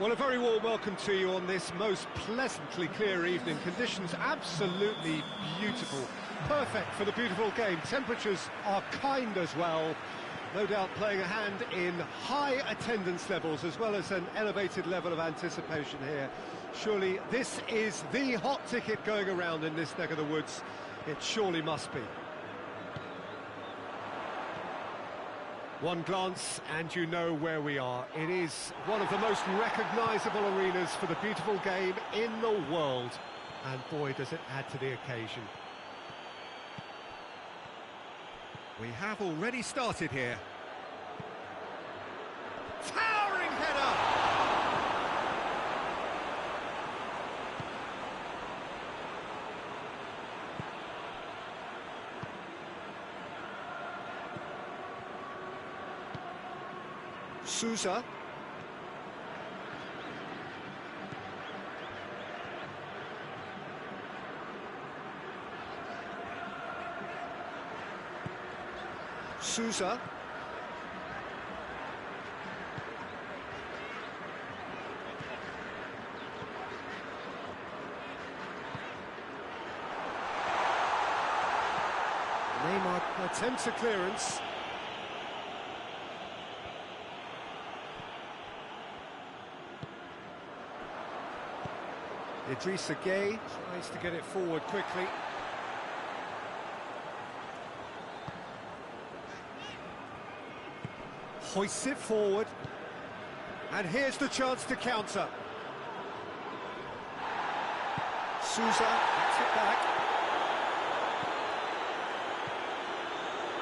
Well, a very warm welcome to you on this most pleasantly clear evening. Conditions absolutely beautiful. Perfect for the beautiful game. Temperatures are kind as well. No doubt playing a hand in high attendance levels as well as an elevated level of anticipation here. Surely this is the hot ticket going around in this neck of the woods. It surely must be. One glance and you know where we are. It is one of the most recognisable arenas for the beautiful game in the world. And boy, does it add to the occasion. We have already started here. Towering header! Sousa. Sousa. Neymar attempts a clearance. Idrissa Gueye tries to get it forward quickly. Hoists it forward. And here's the chance to counter. Sousa gets it back.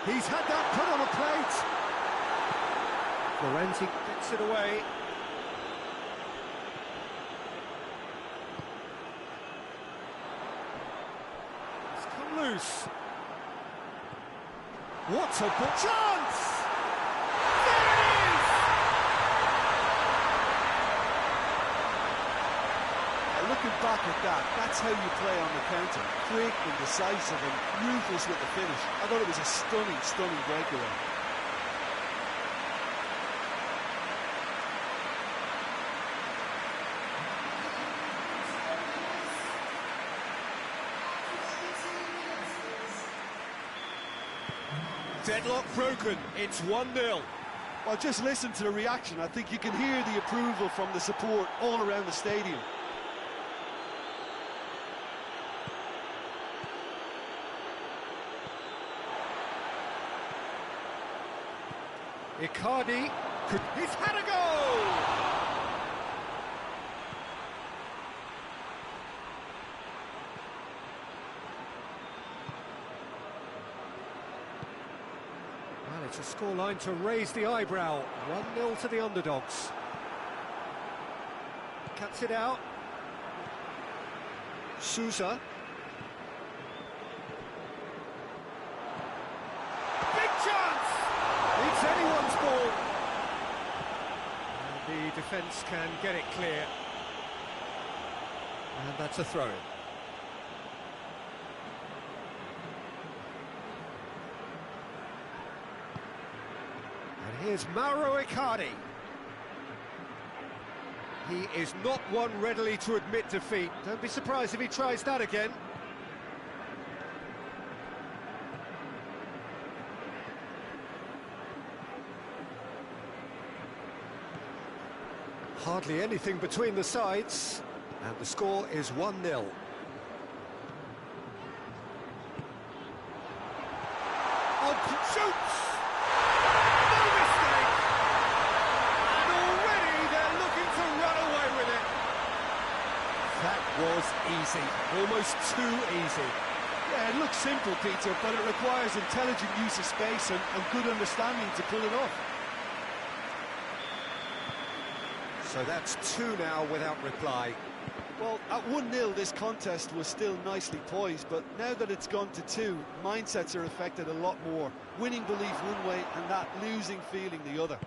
He's had that put on a plate. LượngNT gets it away. Loose. What a ball. Chance! There it is! Looking back at that, that's how you play on the counter. Quick and decisive and ruthless with the finish. I thought it was a stunning breakaway. Deadlock broken, it's 1-0. Well, just listen to the reaction. I think you can hear the approval from the support all around the stadium. Icardi, he's had a goal! It's a scoreline to raise the eyebrow. 1-0 to the underdogs. Cuts it out. Sousa. Big chance! It's anyone's ball. And the defence can get it clear. And that's a throw-in. Here's Mauro Icardi. He is not one readily to admit defeat. Don't be surprised if he tries that again. Hardly anything between the sides, and the score is 1-0. Oh, shoots! That was easy, almost too easy. Yeah, it looks simple, Peter, but it requires intelligent use of space and good understanding to pull it off. So that's 2 now without reply. Well, at 1-0 this contest was still nicely poised, but now that it's gone to 2, mindsets are affected a lot more. Winning belief one way and that losing feeling the other.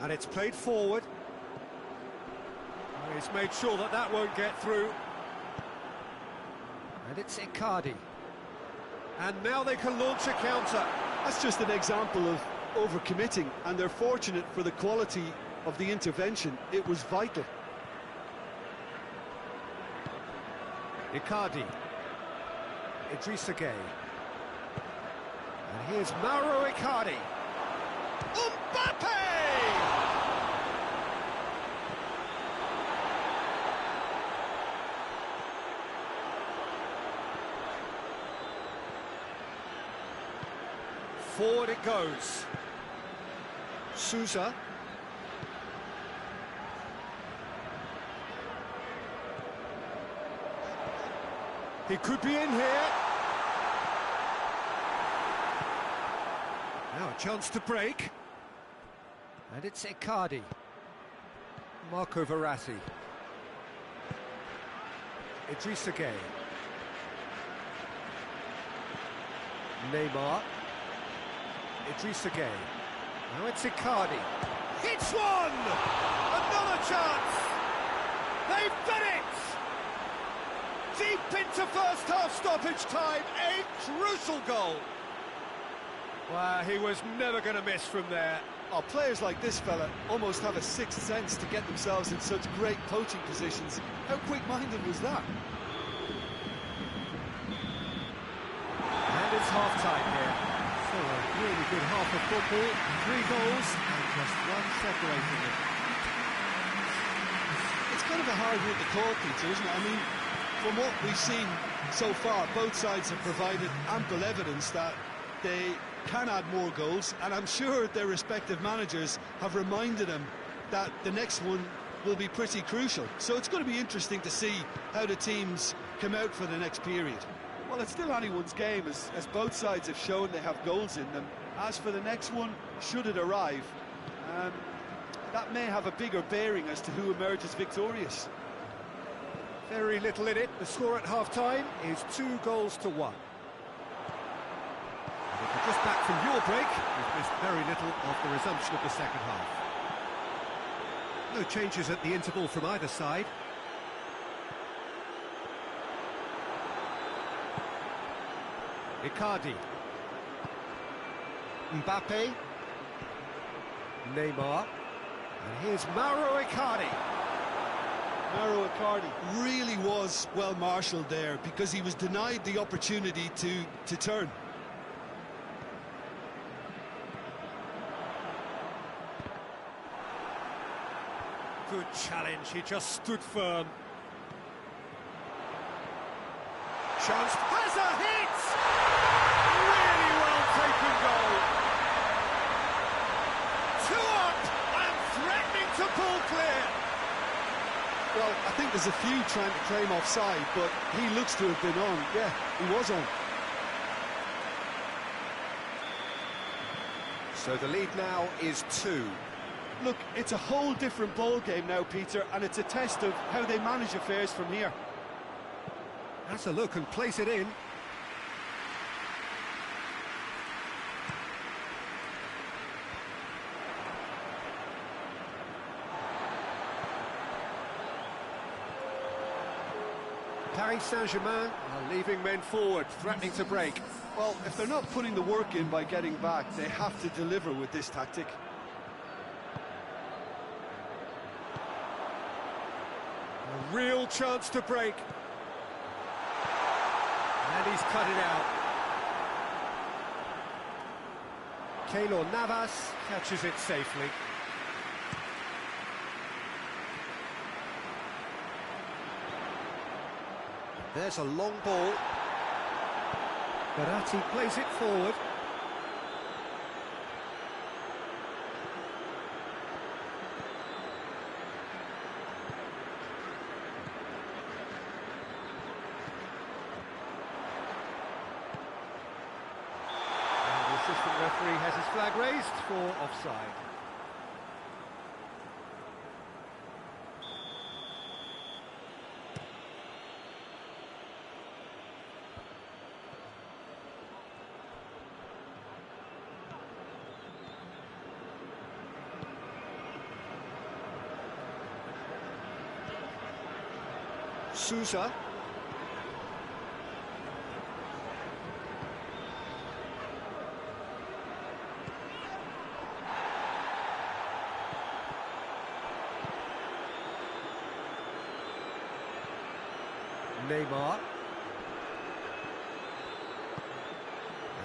And it's played forward. He's made sure that that won't get through. And it's Icardi. And now they can launch a counter. That's just an example of overcommitting, and they're fortunate for the quality of the intervention. It was vital. Icardi. Idrissa Gueye. And here's Mauro Icardi. Mbappe! Forward it goes. Sousa. He could be in here. Now a chance to break. And it's Icardi. Marco Verratti. Idrissa Gueye. Neymar. Idrissa Gueye. Now it's Icardi. It's one! Another chance! They've done it! Deep into first half stoppage time, a crucial goal. Wow, he was never going to miss from there. Oh, players like this fella almost have a sixth sense to get themselves in such great poaching positions. How quick-minded was that? And it's half-time here. So a really good half of football, 3 goals and just one separating them. It's kind of a hard one to call, Peter, isn't it? I mean, from what we've seen so far, both sides have provided ample evidence that they can add more goals, and I'm sure their respective managers have reminded them that the next one will be pretty crucial. So it's going to be interesting to see how the teams come out for the next period. Well, it's still anyone's game, as both sides have shown they have goals in them. As for the next one, should it arrive, that may have a bigger bearing as to who emerges victorious. Very little in it. The score at half-time is 2 goals to 1. And if you're just back from your break, you've missed very little of the resumption of the second half. No changes at the interval from either side. Icardi. Mbappe. Neymar. And here's Mauro Icardi. Mauro Icardi really was well marshalled there, because he was denied the opportunity to turn. Good challenge, he just stood firm. Chance, has a hit! Really well taken goal. 2 up and threatening to pull clear. Well, I think there's a few trying to claim offside, but he looks to have been on. Yeah, he was on. So the lead now is 2. Look, it's a whole different ball game now, Peter, and it's a test of how they manage affairs from here. That's a look and place it in. Paris Saint-Germain are leaving men forward, threatening to break. Well, if they're not putting the work in by getting back, they have to deliver with this tactic. A real chance to break. And he's cut it out. Keylor Navas catches it safely. There's a long ball. Verratti plays it forward. And the assistant referee has his flag raised for offside. Sousa. Neymar.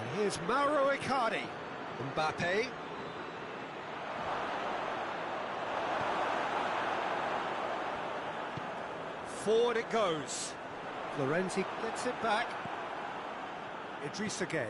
And here's Mauro Icardi. Mbappe. Forward it goes. LượngNT gets it back. Idrissa Gueye.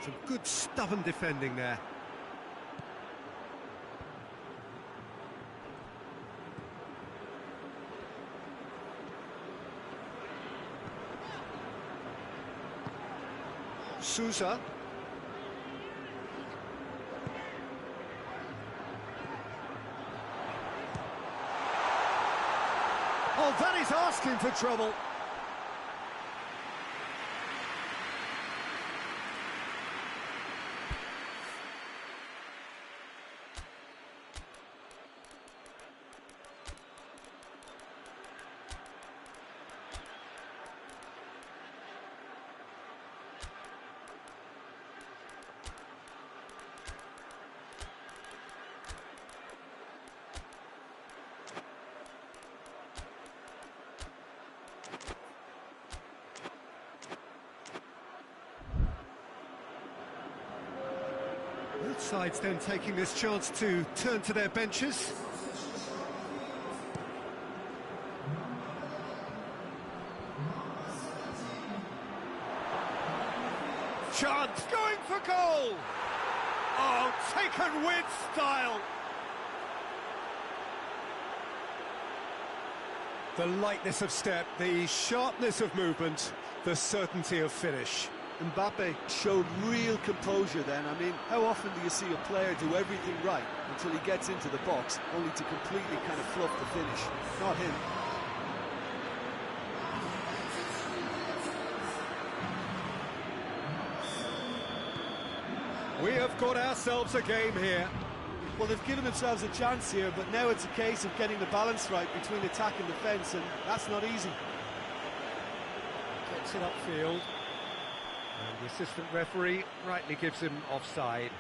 Some good stubborn defending there. Sousa. Oh, that is asking for trouble. Both sides then taking this chance to turn to their benches. Chance going for goal! Oh, taken with style! The lightness of step, the sharpness of movement, the certainty of finish. Mbappe showed real composure then. I mean, how often do you see a player do everything right until he gets into the box, only to completely kind of fluff the finish? Not him. We have got ourselves a game here. Well, they've given themselves a chance here, but now it's a case of getting the balance right between attack and defence, and that's not easy. Gets it upfield. And the assistant referee rightly gives him offside.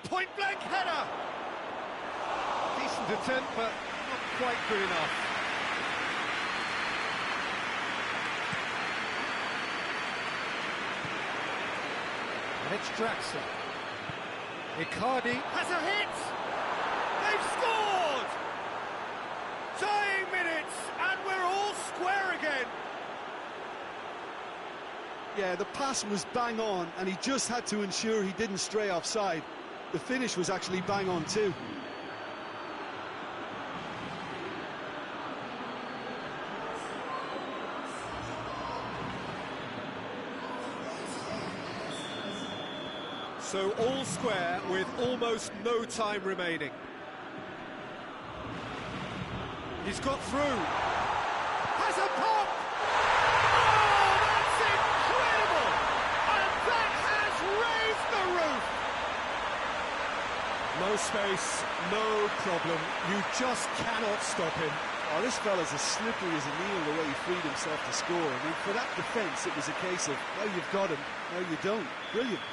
Point-blank header! Decent attempt, but not quite good enough. And it's Draxler. Icardi has a hit! They've scored! Dying minutes, and we're all square again. Yeah, the pass was bang on, and he just had to ensure he didn't stray offside. The finish was actually bang on too. So all square with almost no time remaining. He's got through. Has a pop! Oh, that's incredible! And that has raised the roof! No space, no problem. You just cannot stop him. Oh, this fella's as slippery as a needle the way he freed himself to score. I mean, for that defence, it was a case of, now you've got him, now you don't. Brilliant.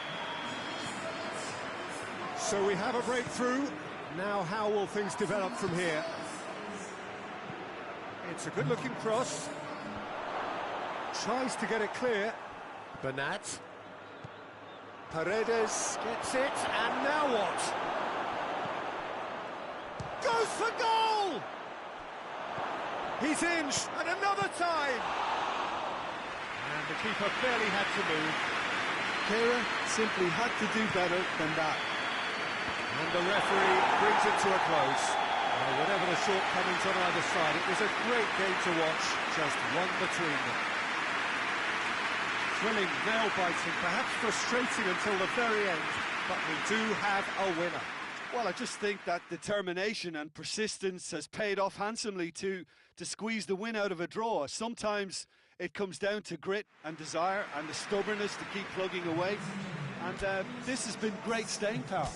So we have a breakthrough. Now how will things develop from here? It's a good-looking cross. Tries to get it clear. Bernat. Paredes gets it, and now what? Goes for goal! He's in, and another time! And the keeper barely had to move. Kênh simply had to do better than that. And the referee brings it to a close. Whatever the shortcomings on either side, it was a great game to watch, just one between them. Thrilling, nail-biting, perhaps frustrating until the very end, but we do have a winner. Well, I just think that determination and persistence has paid off handsomely to squeeze the win out of a draw. Sometimes it comes down to grit and desire and the stubbornness to keep plugging away. And this has been great staying power.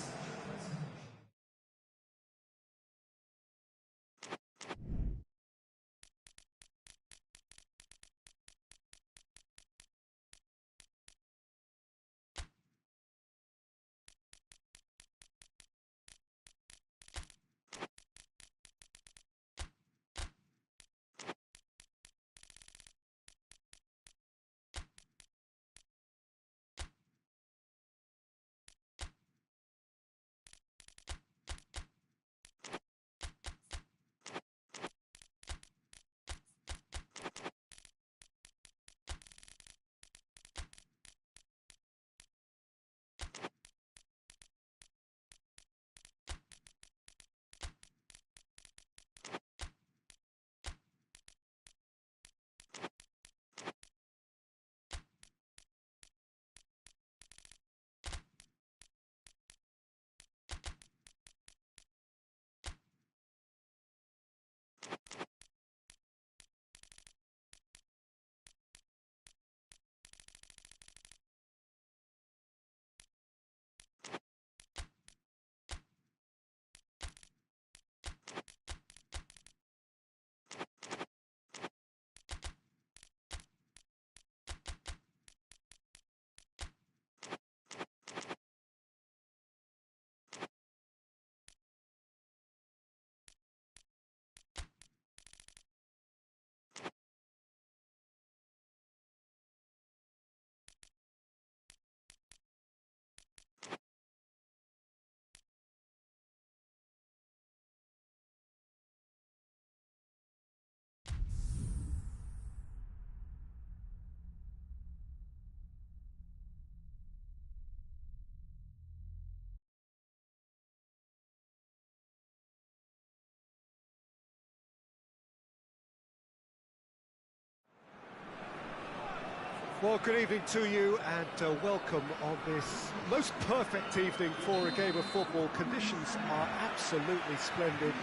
Well, good evening to you and welcome on this most perfect evening for a game of football. Conditions are absolutely splendid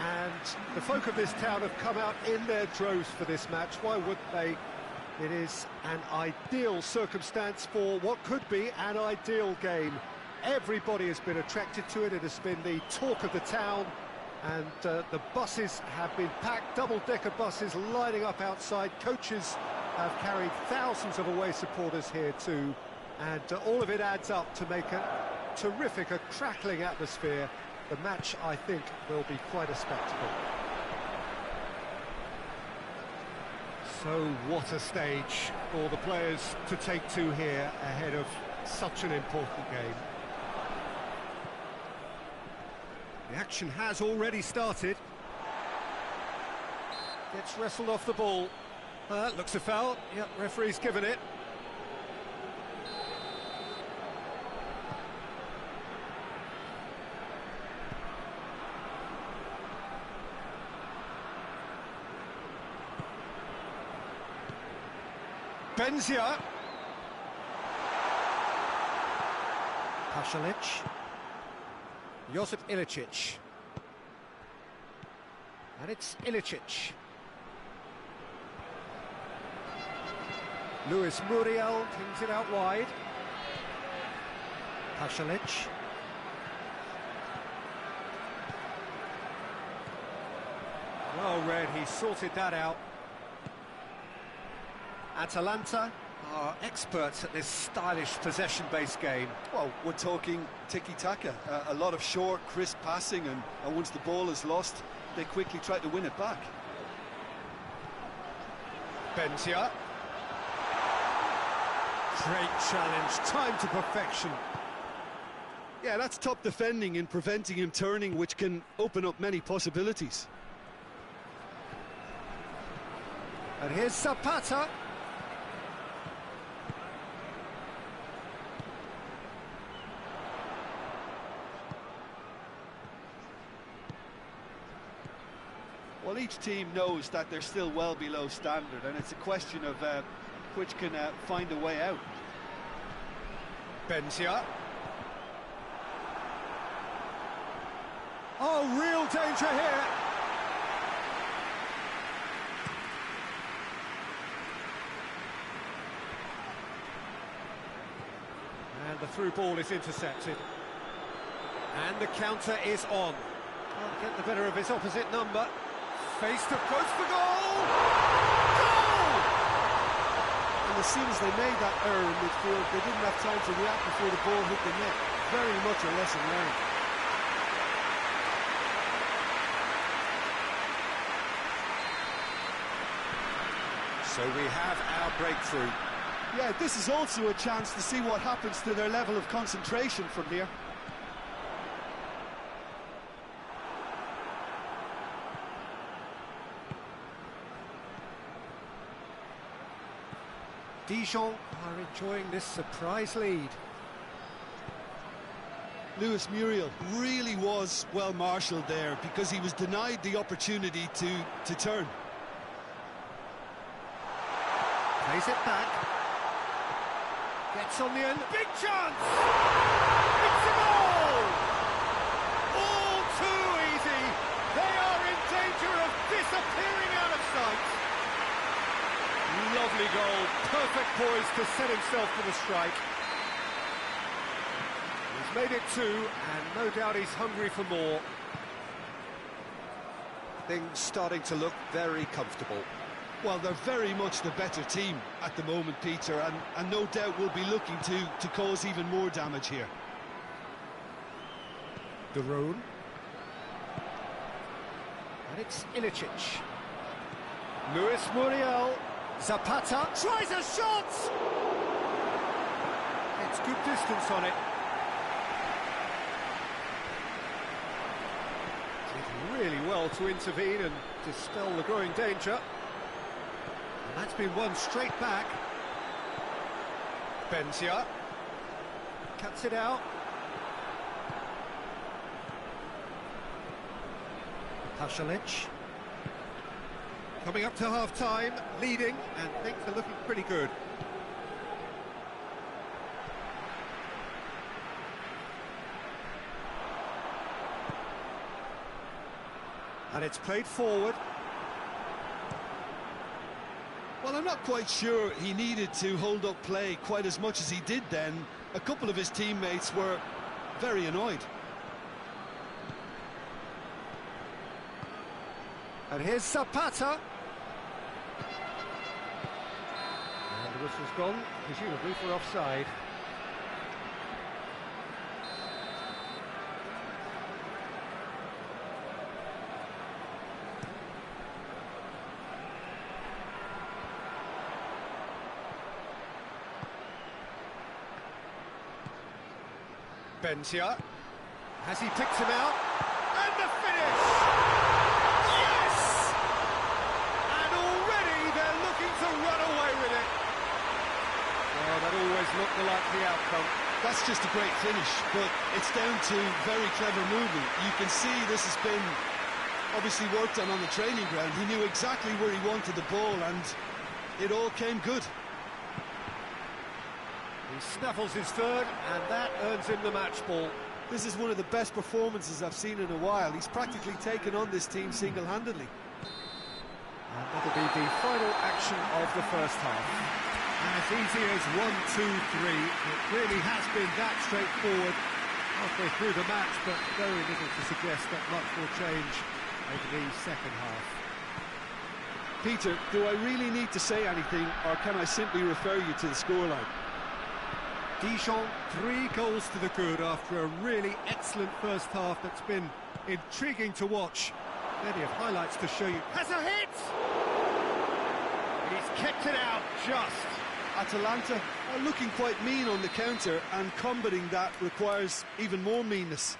and the folk of this town have come out in their droves for this match. Why wouldn't they? It is an ideal circumstance for what could be an ideal game. Everybody has been attracted to it. It has been the talk of the town and the buses have been packed, double-decker buses lining up outside. Coaches have carried thousands of away supporters here too, and all of it adds up to make a terrific, a crackling atmosphere. The match, I think, will be quite a spectacle. So what a stage for the players to take to here ahead of such an important game. The action has already started. Gets wrestled off the ball. Looks a foul. Yep, referee's given it. Benzia. Pasalic. Josip Ilicic. And it's Ilicic. Luis Muriel pings it out wide. Pasalic. Well read, he sorted that out. Atalanta are experts at this stylish possession-based game. Well, we're talking tiki-taka, a lot of short, crisp passing, and once the ball is lost, they quickly try to win it back. Benzia. Great challenge, time to perfection. Yeah, that's top defending and preventing him turning, which can open up many possibilities. And here's Zapata. Well, each team knows that they're still well below standard, and it's a question of which can find a way out. Benzia. Oh, real danger here. And the through ball is intercepted. And the counter is on. Can't get the better of his opposite number. Face to post for goal! Goal! And as soon as they made that error in midfield, they didn't have time to react before the ball hit the net. Very much a lesson learned. So we have our breakthrough. Yeah, this is also a chance to see what happens to their level of concentration from here. Dijon are enjoying this surprise lead. Lewis Muriel really was well marshalled there because he was denied the opportunity to turn. Plays it back. Gets on the end. Big chance! It's a goal! All too easy. They are in danger of disappearing out of sight. Lovely goal. Perfect poise to set himself for the strike. He's made it 2, and no doubt he's hungry for more. Things starting to look very comfortable. Well, they're very much the better team at the moment, Peter, and no doubt will be looking to cause even more damage here. De Roon. And it's Ilicic. Luis Muriel. Zapata tries a shot! It's good distance on it. Did really well to intervene and dispel the growing danger. And that's been won straight back. Benzia cuts it out. Pasalic. Coming up to half-time, leading, and things are looking pretty good. And it's played forward. Well, I'm not quite sure he needed to hold up play quite as much as he did then. A couple of his teammates were very annoyed. And here's Zapata. And the whistle's gone, presumably for offside. Benzia. Has he picked him out? And the finish! Yes! And already they're looking to run away with it. Well, that always looked the likely outcome. That's just a great finish, but it's down to very clever movement. You can see this has been obviously worked on the training ground. He knew exactly where he wanted the ball, and it all came good. He snaffles his third, and that earns him the match ball. This is one of the best performances I've seen in a while. He's practically taken on this team single-handedly. And that'll be the final action of the first half. As easy as 1, 2, 3. It really has been that straightforward halfway through the match, but very little to suggest that much will change over the second half. Peter, do I really need to say anything, or can I simply refer you to the scoreline? Dijon, 3 goals to the good after a really excellent first half that's been intriguing to watch. Plenty of highlights to show you. Has a hit! He's kept it out just. Atalanta are looking quite mean on the counter, and combating that requires even more meanness.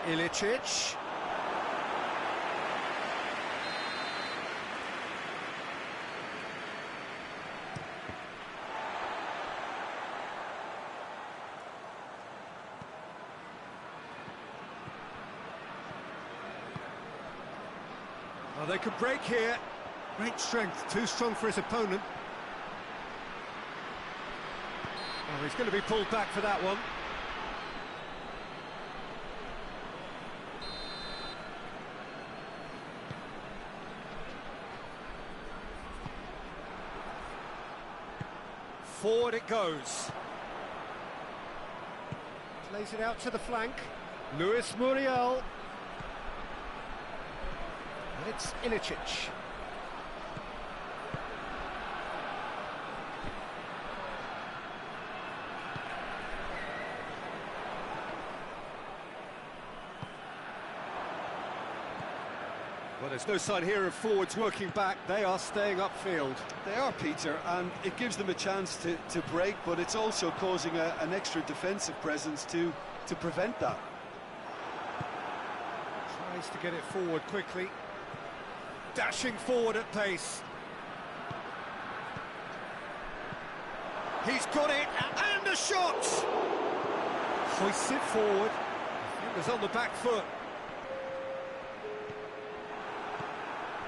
Ilicic. Well, they could break here. Great strength, too strong for his opponent. Oh, he's going to be pulled back for that one. Forward it goes. Plays it out to the flank. Luis Muriel. And it's Ilicic. Well, there's no sign here of forwards working back. They are staying upfield. They are, Peter, and it gives them a chance to break, but it's also causing an extra defensive presence to prevent that. Tries to get it forward quickly. Dashing forward at pace. He's got it, and a shot! Hoists it forward. Fingers on the back foot.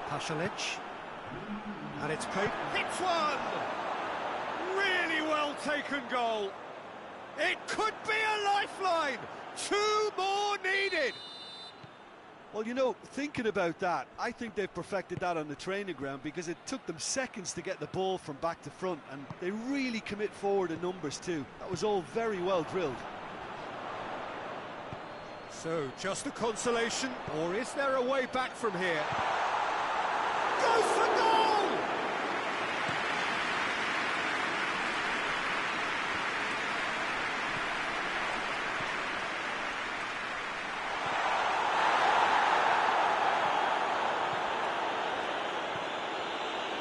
Pasalic, and it's played. Hits one! Really well taken goal. It could be a lifeline. 2 more needed. Well, you know, thinking about that, I think they've perfected that on the training ground because it took them seconds to get the ball from back to front, and they really commit forward in numbers too. That was all very well drilled. So, just a consolation, or is there a way back from here? Goes for goal!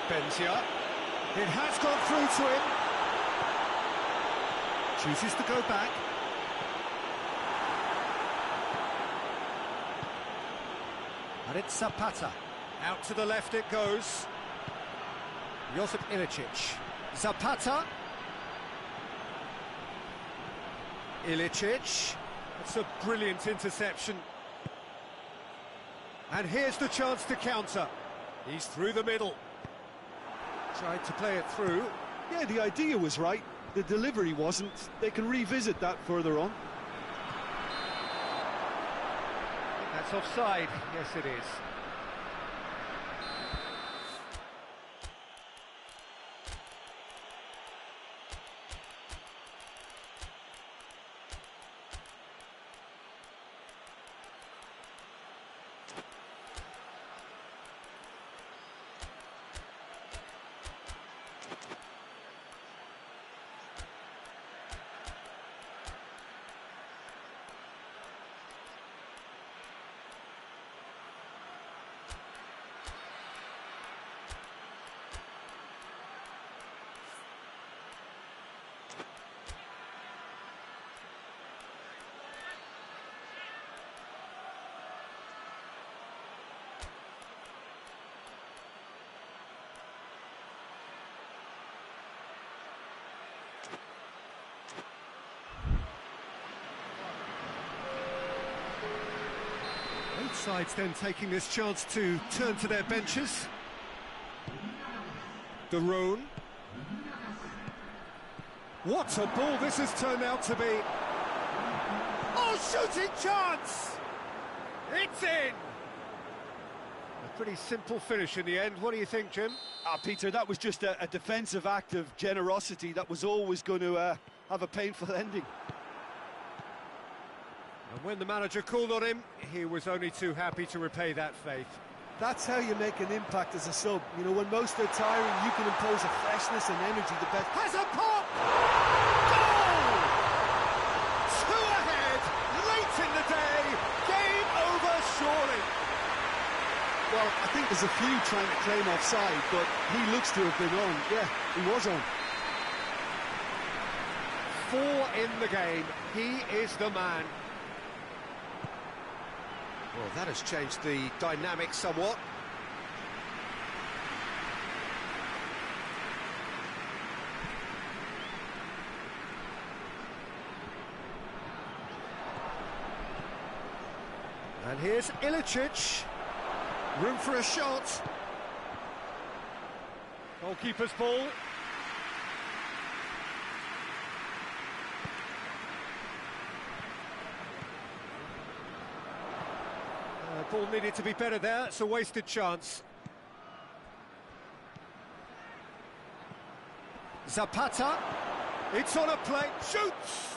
Benzia. It has gone through to him. Chooses to go back. And it's Zapata. Out to the left it goes. Josip Ilicic. Zapata. Ilicic. That's a brilliant interception. And here's the chance to counter. He's through the middle. Tried to play it through. Yeah, the idea was right. The delivery wasn't. They can revisit that further on. That's offside. Yes, it is. Both sides then taking this chance to turn to their benches. De Roon. What a ball this has turned out to be. Oh, shooting chance! It's in! A pretty simple finish in the end. What do you think, Jim? Peter, that was just a defensive act of generosity that was always going to have a painful ending. And when the manager called on him, he was only too happy to repay that faith. That's how you make an impact as a sub. You know, when most are tiring, you can impose a freshness and energy the best. Has a pop! Goal! 2 ahead, late in the day, game over surely. Well, I think there's a few trying to claim offside, but he looks to have been on. Yeah, he was on. 4 in the game, he is the man. Well, that has changed the dynamic somewhat. And here's Ilicic. Room for a shot. Goalkeeper's ball. Ball needed to be better there, it's a wasted chance. Zapata, it's on a plate, shoots!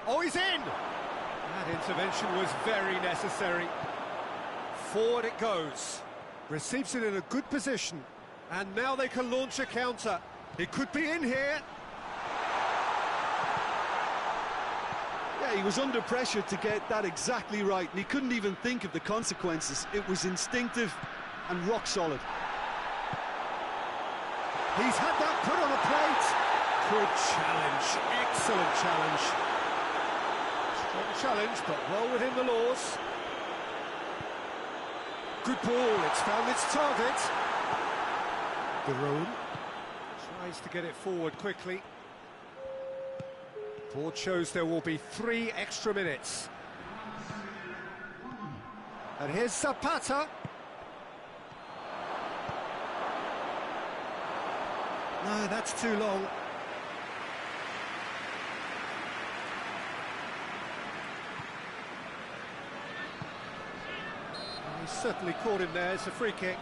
Oh, he's in! That intervention was very necessary. Forward it goes. Receives it in a good position. And now they can launch a counter. It could be in here. Yeah, he was under pressure to get that exactly right, and he couldn't even think of the consequences. It was instinctive and rock solid. He's had that put on a plate. Good challenge, excellent challenge. Strong challenge, but well within the laws. Good ball, it's found its target. Garone tries to get it forward quickly. Board shows there will be 3 extra minutes. And here's Zapata. No, that's too long. He's certainly caught him there, it's a free kick.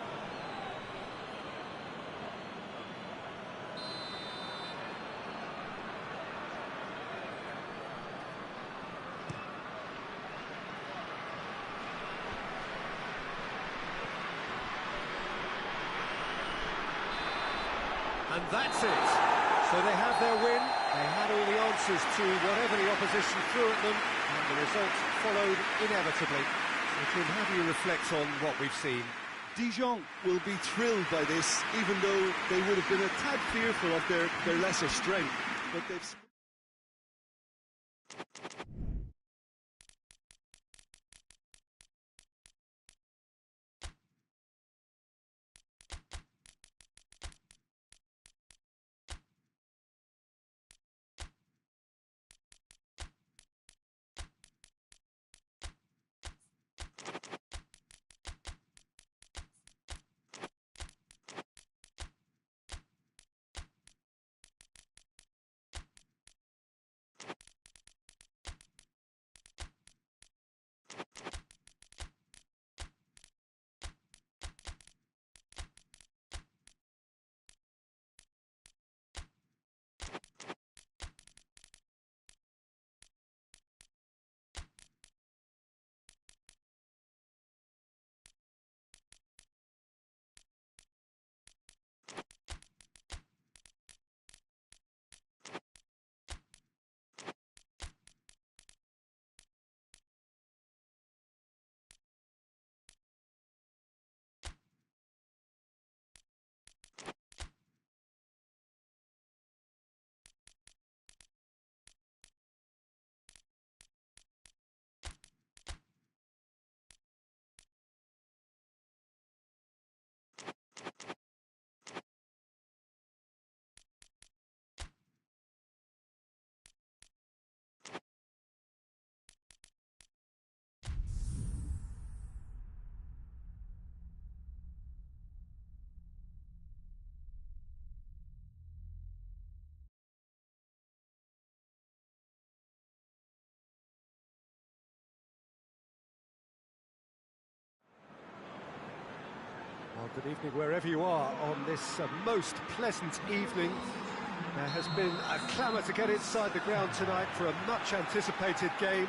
And that's it. So they have their win. They had all the answers to whatever the opposition threw at them, and the result followed inevitably. So Tim, how do you reflect on what we've seen? Dijon will be thrilled by this, even though they would have been a tad fearful of their lesser strength. But they've... Well, good evening wherever you are on this most pleasant evening. There has been a clamour to get inside the ground tonight for a much anticipated game.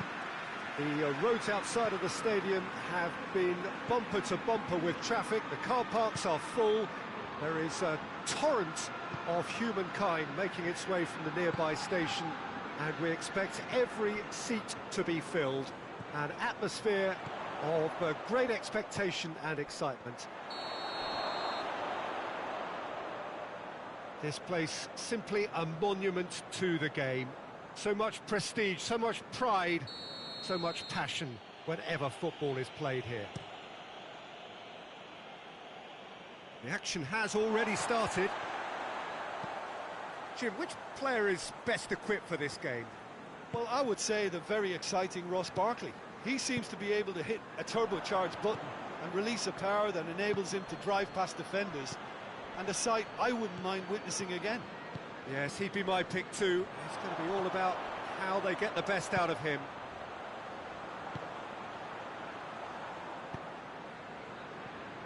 The roads outside of the stadium have been bumper to bumper with traffic. The car parks are full. There is a torrent of humankind making its way from the nearby station, and we expect every seat to be filled. An atmosphere of great expectation and excitement. This place simply a monument to the game. So much prestige, so much pride, so much passion whenever football is played here. The action has already started. Jim, which player is best equipped for this game? Well, I would say the very exciting Ross Barkley. He seems to be able to hit a turbocharged button and release a power that enables him to drive past defenders, and a sight I wouldn't mind witnessing again. Yes, he'd be my pick too. It's going to be all about how they get the best out of him.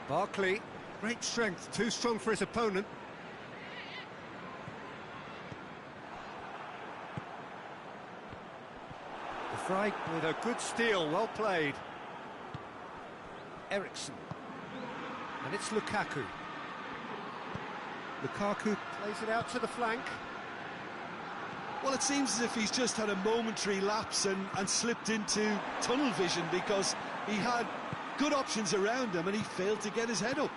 Barkley, great strength, too strong for his opponent. De Vrij with a good steal, well played. Eriksson, and it's Lukaku. Lukaku plays it out to the flank. Well, it seems as if he's just had a momentary lapse and slipped into tunnel vision, because he had good options around him and he failed to get his head up.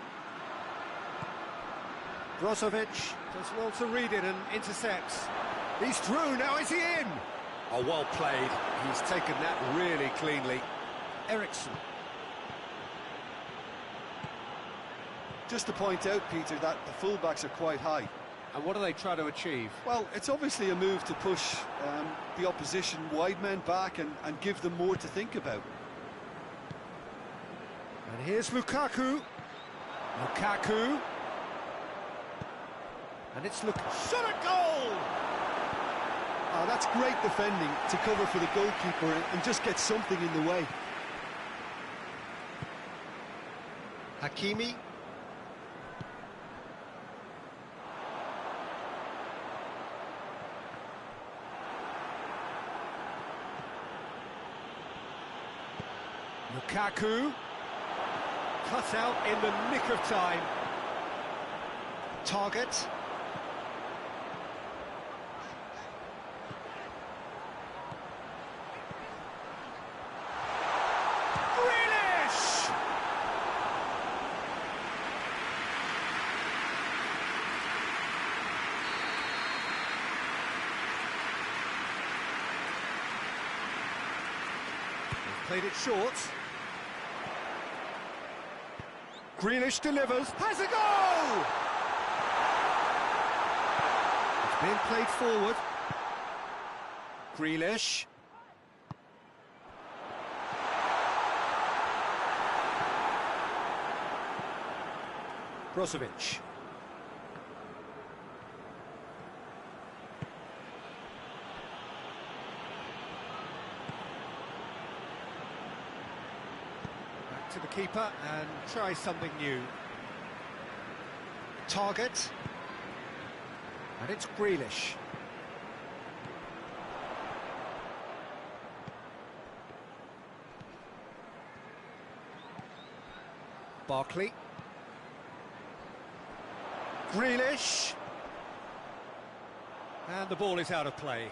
Brozovic does well to read it and intercepts. He's through, now is he in? Oh, well played. He's taken that really cleanly. Eriksson. Just to point out, Peter, that the fullbacks are quite high. And what do they try to achieve? Well, it's obviously a move to push the opposition wide men back and give them more to think about. And here's Lukaku. Lukaku. And it's Lukaku. Shot at goal! Oh, that's great defending to cover for the goalkeeper and just get something in the way. Hakimi. Lukaku. Cut out in the nick of time. Target. Grealish! They've played it short. Grealish delivers, has a goal! It's being played forward. Grealish. Brozovic. To the keeper and try something new. Target. And it's Grealish. Barkley. Grealish. And the ball is out of play.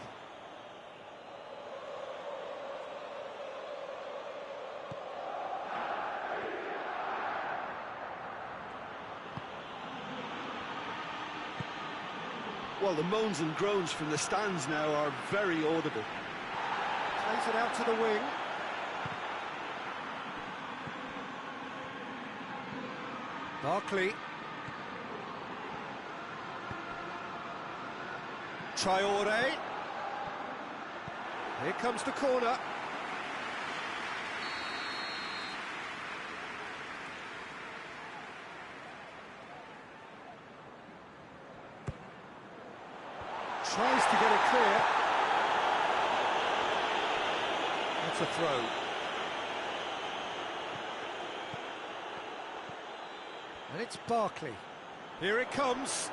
Well, the moans and groans from the stands now are very audible. Plays it out to the wing. Barkley. Traore. Here comes the corner. Tries to get it clear. That's a throw. And it's Barkley. Here it comes.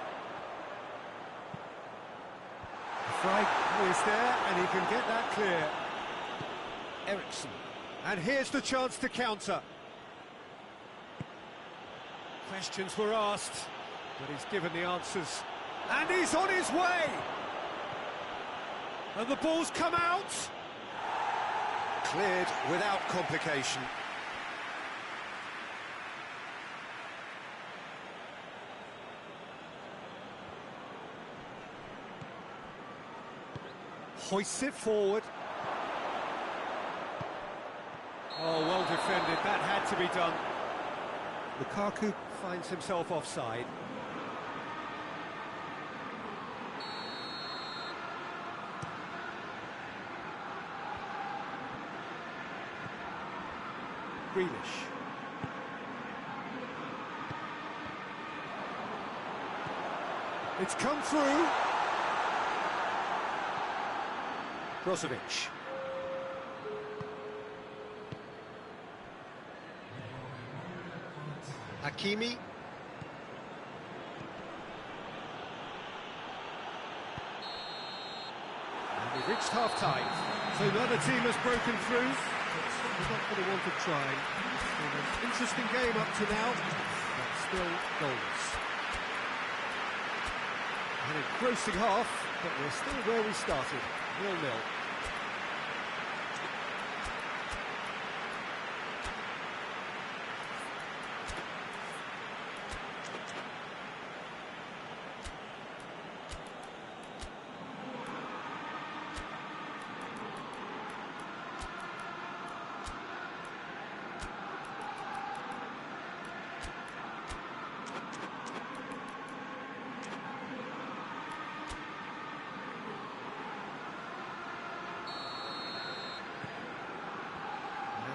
Frey is there and he can get that clear. Eriksson. And here's the chance to counter. Questions were asked, but he's given the answers. And he's on his way! And the ball's come out. Cleared without complication. Hoists it forward. Oh, well defended. That had to be done. Lukaku finds himself offside. Grealish. It's come through. Brozovic. Hakimi. And we've reached half-time. So another team has broken through. It's not going to want to try. It's been an interesting game up to now, but still goals. An engrossing half, but we're still where we started, 0-0.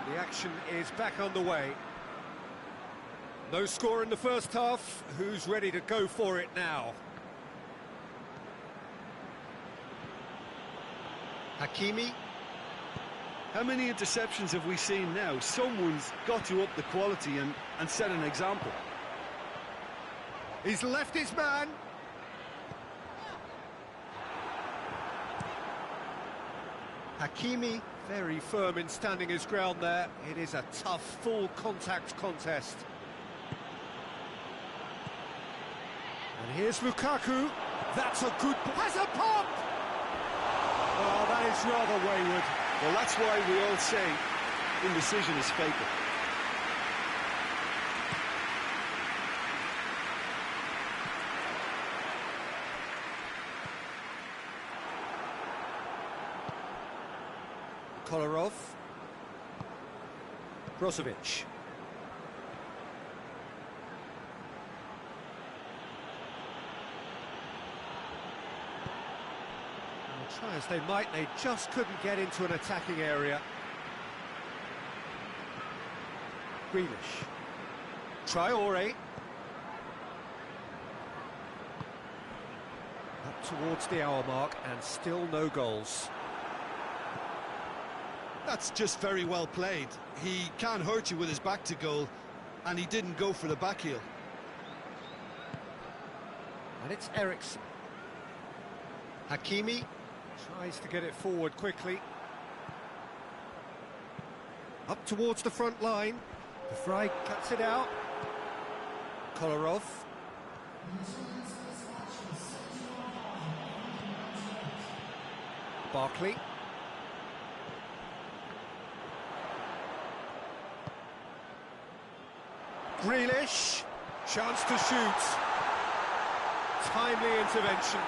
The action is back underway. No score in the first half. Who's ready to go for it now? Hakimi. How many interceptions have we seen now? Someone's got to up the quality and set an example. He's left his man. Hakimi, very firm in standing his ground there. It is a tough, full-contact contest. And here's Lukaku. That's a good... Has a pop! Oh, that is rather wayward. Well, that's why we all say indecision is fatal. Kolarov. Brozovic. Try as they might, they just couldn't get into an attacking area. Grealish. Traore. Up towards the hour mark and still no goals. That's just very well played. He can't hurt you with his back to goal, and he didn't go for the back heel. And it's Eriksen. Hakimi tries to get it forward quickly. Up towards the front line. The Fry cuts it out. Kolarov. Barkley. Grealish, chance to shoot. Timely intervention.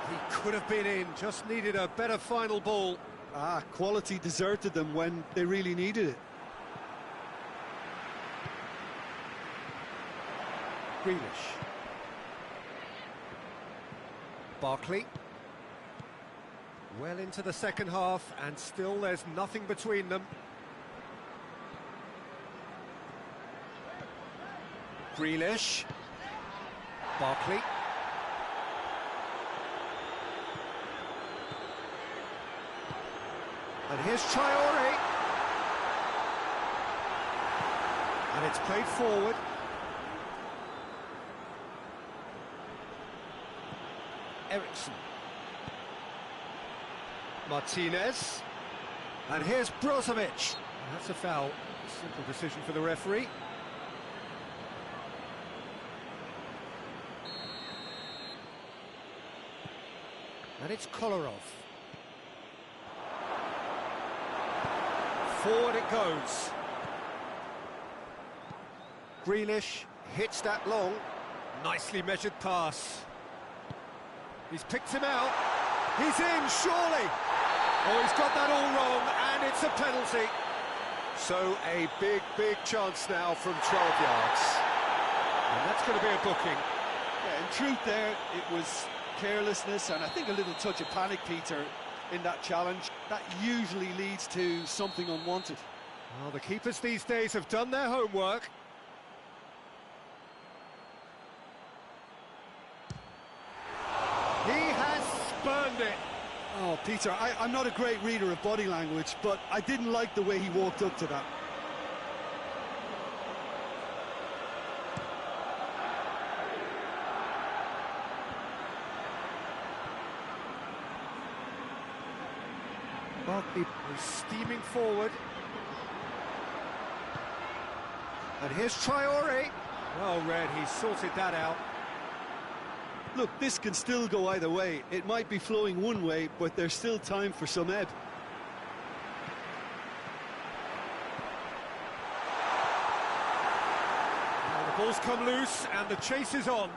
He could have been in, just needed a better final ball. Quality deserted them when they really needed it. Grealish. Barkley. Well into the second half, and still there's nothing between them. Grealish. Barkley. And here's Traore. And it's played forward. Eriksen. Martinez. And here's Brozovic. And that's a foul. A simple decision for the referee. And it's Kolarov. Forward it goes. Grealish hits that long. Nicely measured pass. He's picked him out. He's in, surely. Oh, he's got that all wrong, and it's a penalty. So a big, big chance now from 12 yards. And that's going to be a booking. Yeah, in truth there, it was carelessness and I think a little touch of panic, Peter, in that challenge. That usually leads to something unwanted. Well, the keepers these days have done their homework. He has spurned it. Oh, Peter, I'm not a great reader of body language, but I didn't like the way he walked up to that. Barkley is steaming forward. And here's Traore. Well read, he sorted that out. Look, this can still go either way. It might be flowing one way, but there's still time for some ebb. Well, the ball's come loose and the chase is on.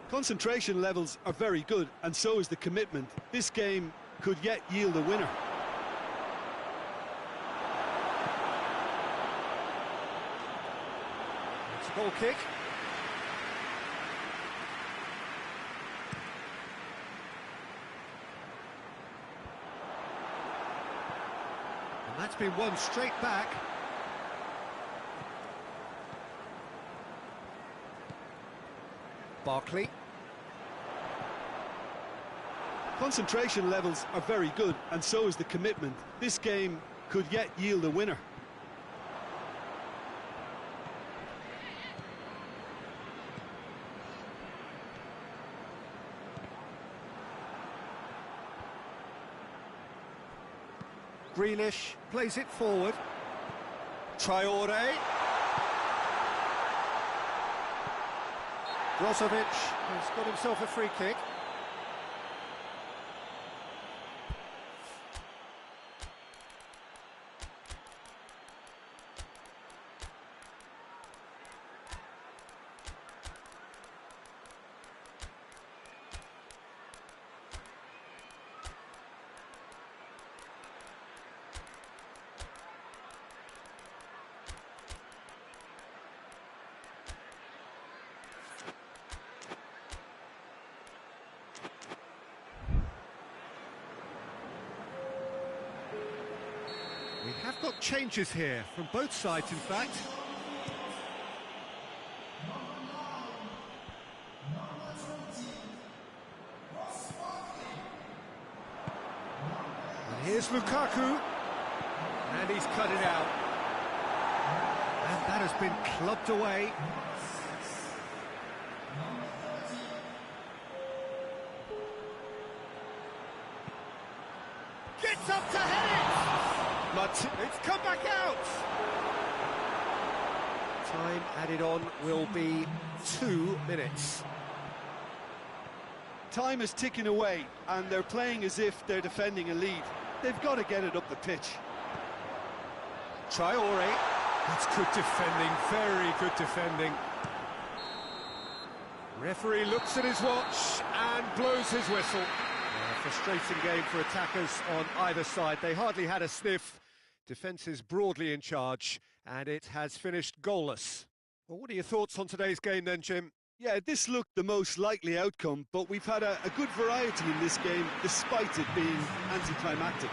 Concentration levels are very good, and so is the commitment. This game could yet yield a winner. It's a goal kick. And that's been won straight back. Barkley. Concentration levels are very good, and so is the commitment. This game could yet yield a winner. Grealish plays it forward. Traore. Brozovic has got himself a free kick. We have got changes here, from both sides in fact. And here's Lukaku, and he's cut it out. And that has been clubbed away. Gets up to head it! But it's come back out! Time added on will be 2 minutes. Time is ticking away, and they're playing as if they're defending a lead. They've got to get it up the pitch. Traore. That's good defending, very good defending. Referee looks at his watch and blows his whistle. A frustrating game for attackers on either side. They hardly had a sniff. Defence is broadly in charge, and it has finished goalless. Well, what are your thoughts on today's game then, Jim? Yeah, this looked the most likely outcome, but we've had a good variety in this game, despite it being anticlimactic.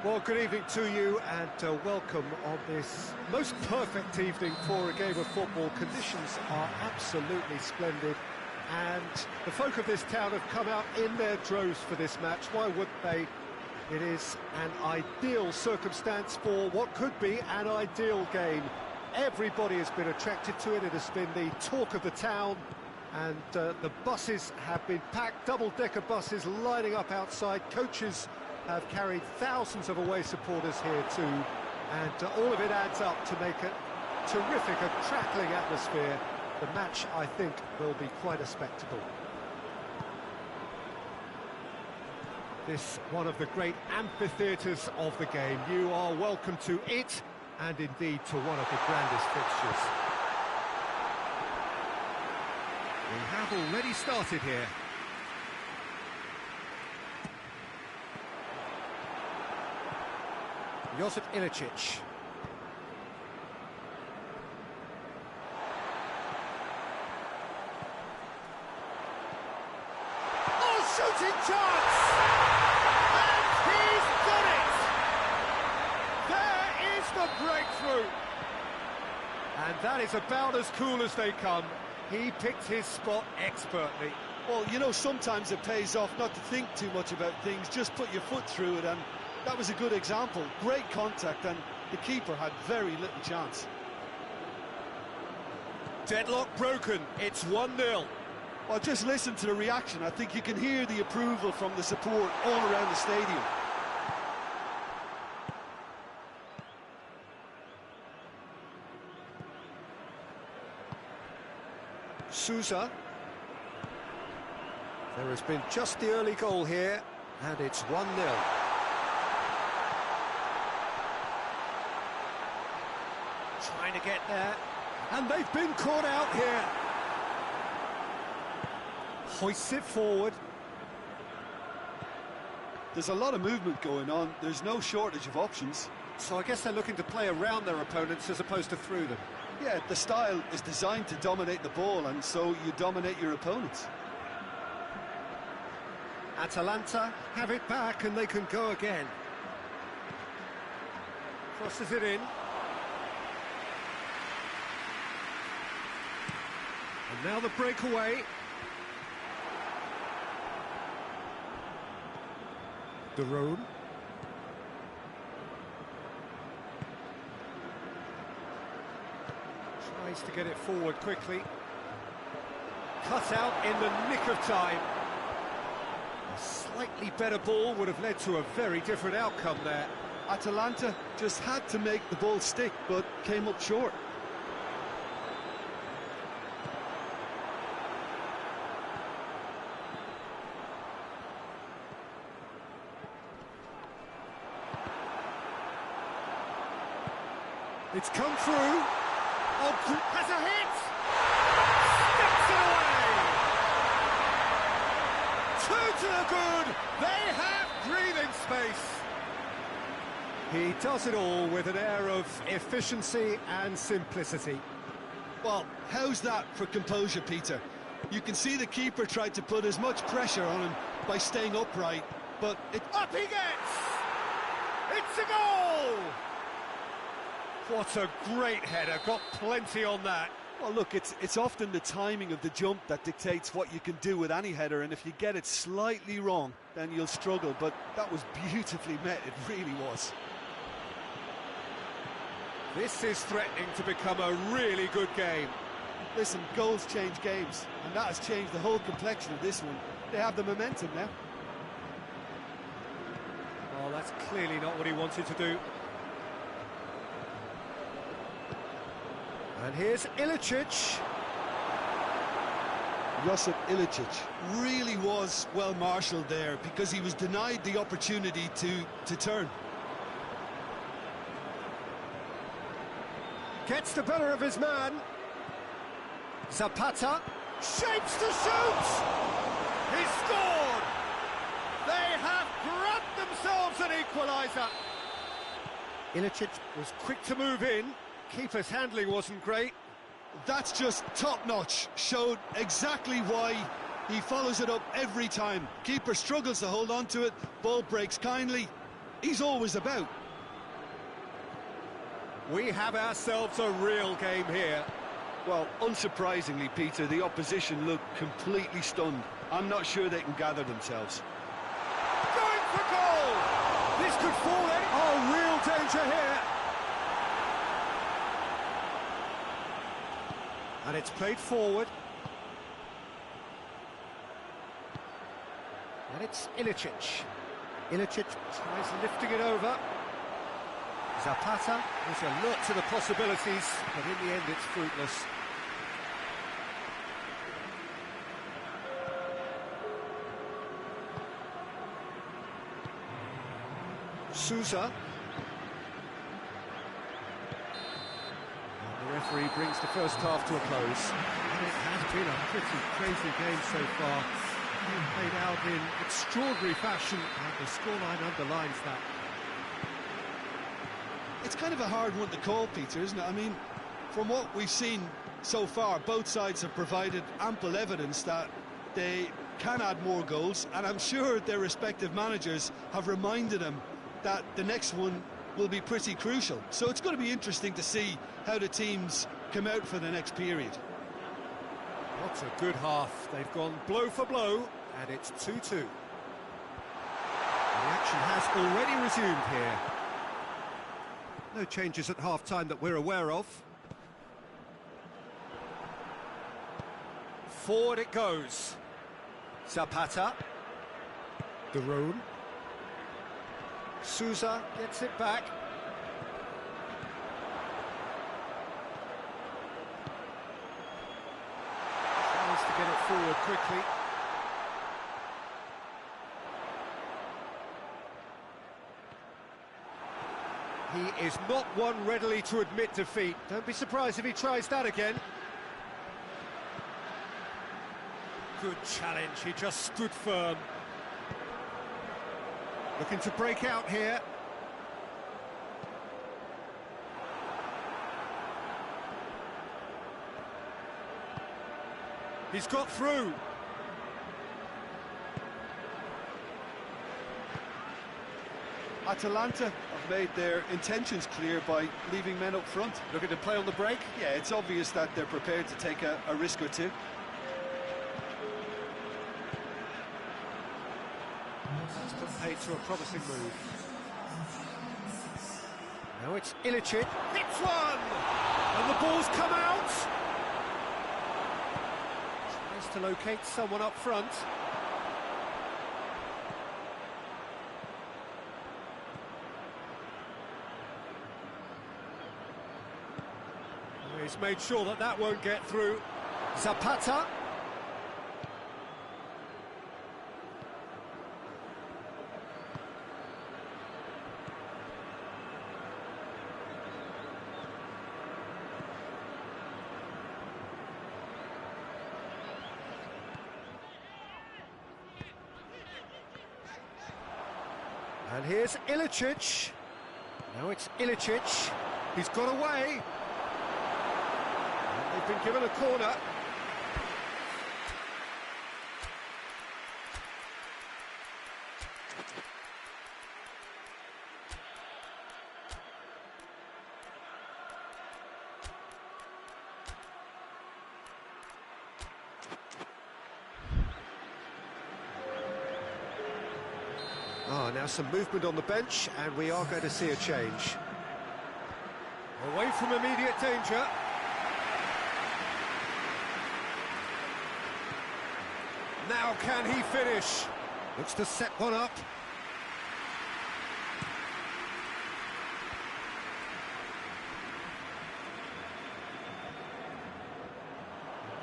Well, good evening to you, and welcome on this most perfect evening for a game of football. Conditions are absolutely splendid. and the folk of this town have come out in their droves for this match. Why wouldn't they? It is an ideal circumstance for what could be an ideal game. Everybody has been attracted to it. It has been the talk of the town, and the buses have been packed, double-decker buses lining up outside. Coaches have carried thousands of away supporters here too, and all of it adds up to make a terrific, a crackling atmosphere. The match, I think, will be quite a spectacle. This one of the great amphitheatres of the game. You are welcome to it, and indeed to one of the grandest fixtures. We have already started here. Josip Ilicic. Oh, shooting chance! And he's done it! There is the breakthrough! And that is about as cool as they come. He picked his spot expertly. Well, you know, sometimes it pays off not to think too much about things, just put your foot through it, and that was a good example. Great contact, and the keeper had very little chance. Deadlock broken, it's 1-0. Well, just listen to the reaction. I think you can hear the approval from the support all around the stadium. Sousa. There has been just the early goal here, and it's 1-0. Trying to get there, and they've been caught out here. Hoists it forward. There's a lot of movement going on. There's no shortage of options. So I guess they're looking to play around their opponents as opposed to through them. Yeah, the style is designed to dominate the ball, and so you dominate your opponents. Atalanta have it back, and they can go again. Crosses it in. And now the breakaway. De Roon. Tries to get it forward quickly. Cut out in the nick of time. A slightly better ball would have led to a very different outcome there. Atalanta just had to make the ball stick, but came up short. It's come through. Oh, has a hit! Sticks it away! Two to the good! They have breathing space! He does it all with an air of efficiency and simplicity. Well, how's that for composure, Peter? You can see the keeper tried to put as much pressure on him by staying upright, but it... Up he gets! It's a goal! What a great header, got plenty on that. Well, look, it's often the timing of the jump that dictates what you can do with any header, and if you get it slightly wrong, then you'll struggle, but that was beautifully met, it really was. This is threatening to become a really good game. Listen, goals change games, and that has changed the whole complexion of this one. They have the momentum now. Oh, that's clearly not what he wanted to do. And here's Ilicic. Josip Ilicic really was well marshalled there because he was denied the opportunity to turn. Gets the better of his man. Zapata shapes to shoot. He scored. They have grabbed themselves an equaliser. Ilicic was quick to move in. Keeper's handling wasn't great. That's just top-notch. Showed exactly why he follows it up every time. Keeper struggles to hold on to it. Ball breaks kindly. He's always about. We have ourselves a real game here. Well, unsurprisingly, Peter, the opposition look completely stunned. I'm not sure they can gather themselves. Going for goal! This could fall in. Oh, real danger here. And it's played forward. And it's Ilicic. Ilicic tries lifting it over. Zapata is alert to the possibilities, but in the end it's fruitless. Sousa. And the referee brings the first half to a close. And it has been a pretty crazy game so far. It's played out in extraordinary fashion, and the scoreline underlines that. It's kind of a hard one to call, Peter, isn't it? I mean, from what we've seen so far, both sides have provided ample evidence that they can add more goals, and I'm sure their respective managers have reminded them that the next one will be pretty crucial. So it's going to be interesting to see how the teams come out for the next period. What a good half. They've gone blow for blow, and it's 2-2. The action has already resumed here. No changes at half-time that we're aware of. Forward it goes. Zapata. De Roon. Sousa gets it back. Tries to get it forward quickly. He is not one readily to admit defeat. Don't be surprised if he tries that again. Good challenge, he just stood firm. Looking to break out here. He's got through. Atalanta have made their intentions clear by leaving men up front. Looking to play on the break? Yeah, it's obvious that they're prepared to take a risk or two. It's put paid to a promising move. Now it's Ilicic. Hits one! And the ball's come out! Tries to locate someone up front. He's made sure that that won't get through. Zapata. And here's Ilicic. Now it's Ilicic. He's got away. And they've been given a corner. Oh, now some movement on the bench, and we are going to see a change. Away from immediate danger. Now can he finish? Looks to set one up.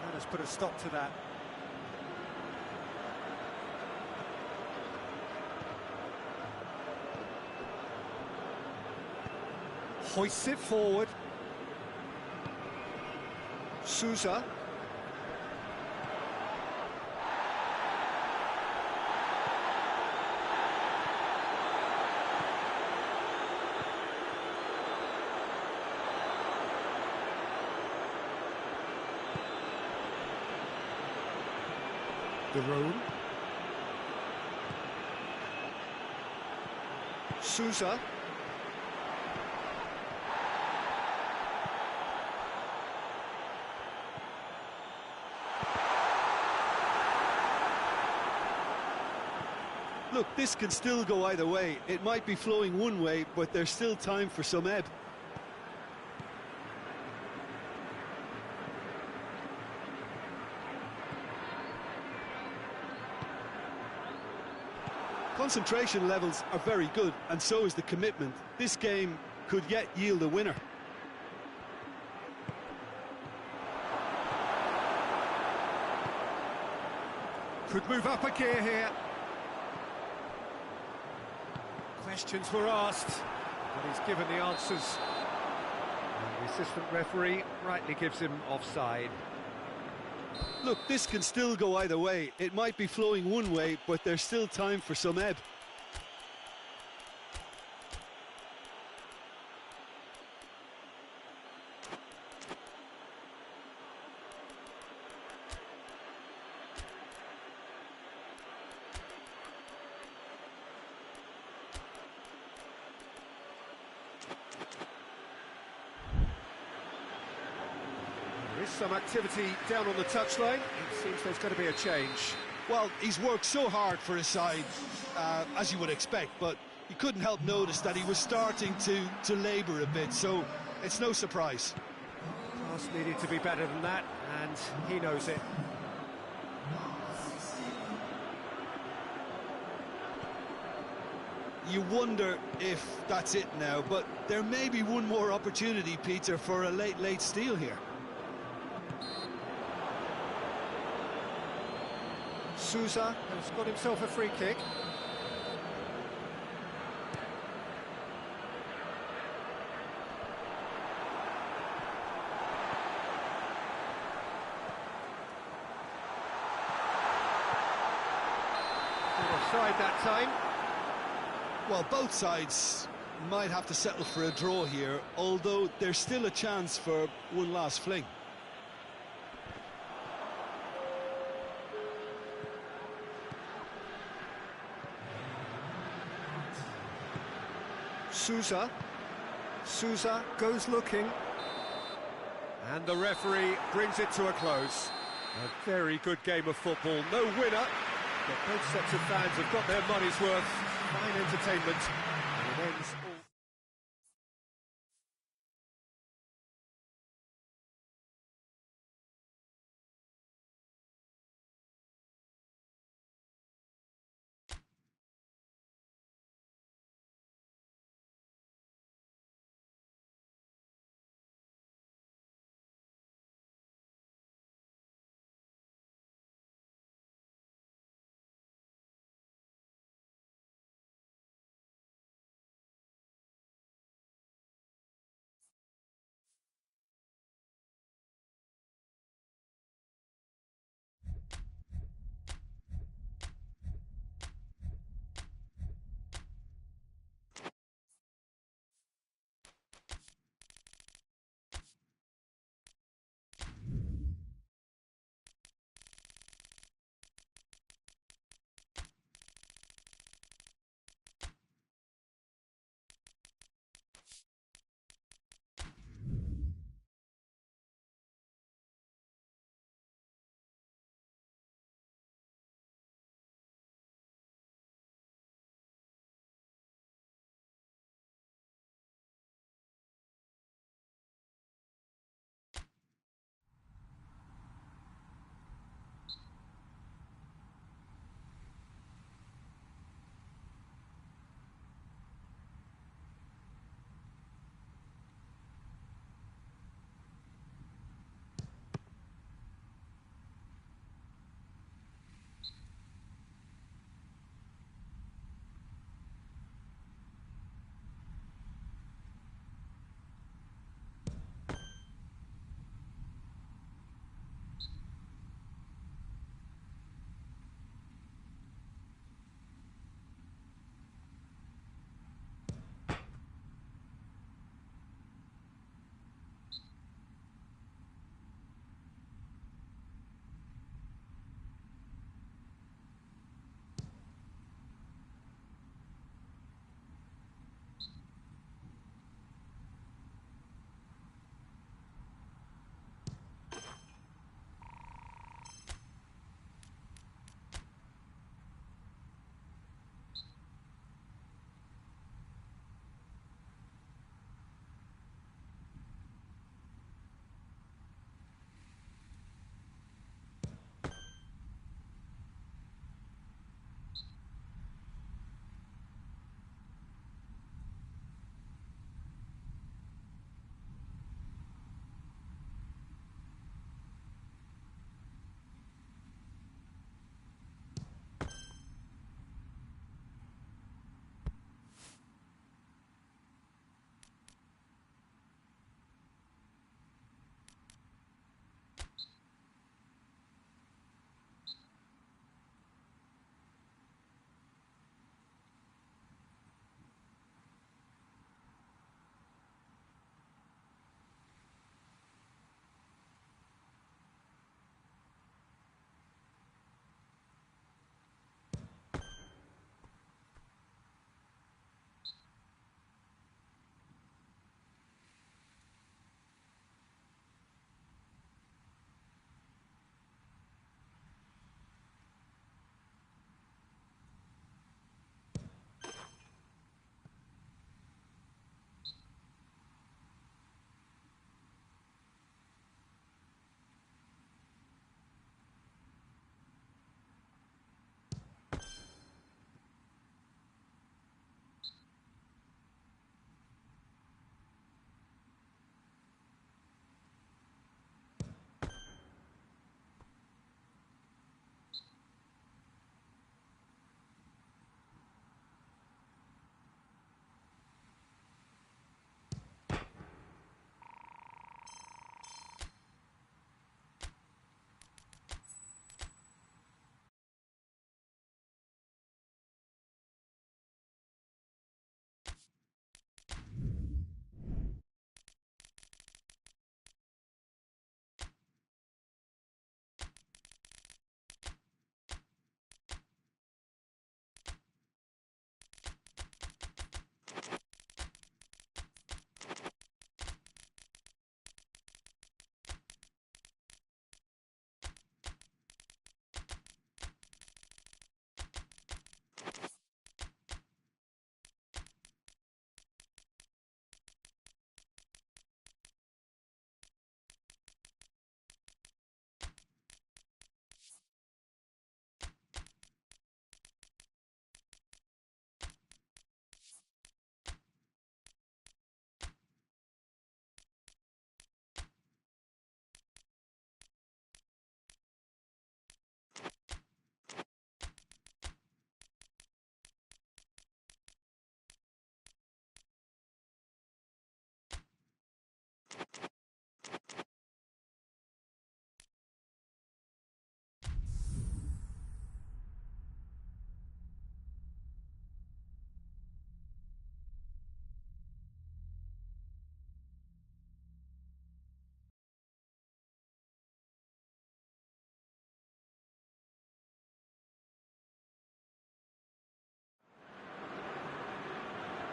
Let us put a stop to that. Hoists it forward. Sousa. De Roon. Sousa. Look, this can still go either way. It might be flowing one way, but there's still time for some ebb. Concentration levels are very good, and so is the commitment. This game could yet yield a winner. Could move up a gear here. Questions were asked, but he's given the answers. And the assistant referee rightly gives him offside. Look, this can still go either way. It might be flowing one way, but there's still time for some ebb. There is some activity down on the touchline. It seems there's going to be a change. Well, he's worked so hard for his side, as you would expect, but you couldn't help notice that he was starting to labour a bit, so it's no surprise. Pass needed to be better than that, and he knows it. You wonder if that's it now, but there may be one more opportunity, Peter, for a late steal here. Sousa has got himself a free kick. Good offside that time. Well, both sides might have to settle for a draw here, although there's still a chance for one last fling. Sousa goes looking. And the referee brings it to a close. A very good game of football. No winner, but both sets of fans have got their money's worth. Fine entertainment. And it ends all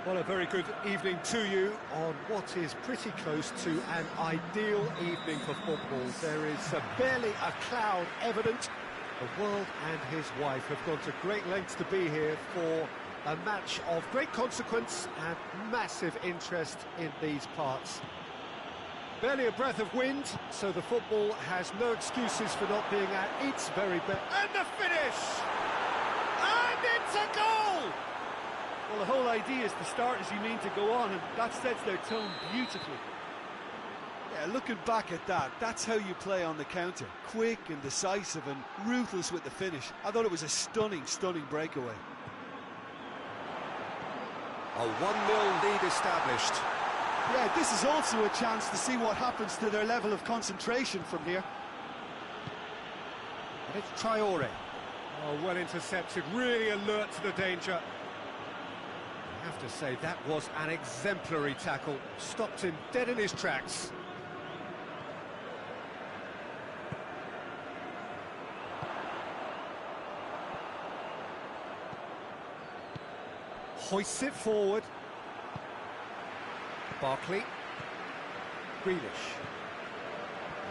Well, a very good evening to you on what is pretty close to an ideal evening for football. There is barely a cloud evident. The world and his wife have gone to great lengths to be here for a match of great consequence and massive interest in these parts. Barely a breath of wind, so the football has no excuses for not being at its very best. And the finish! And it's a goal! Well, the whole idea is to start as you mean to go on, and that sets their tone beautifully. Yeah, looking back at that, that's how you play on the counter. Quick and decisive and ruthless with the finish. I thought it was a stunning, stunning breakaway. A 1-0 lead established. Yeah, this is also a chance to see what happens to their level of concentration from here. And it's Traore. Oh, well intercepted, really alert to the danger. I have to say, that was an exemplary tackle. Stopped him dead in his tracks. Hoists it forward. Barkley. Grealish.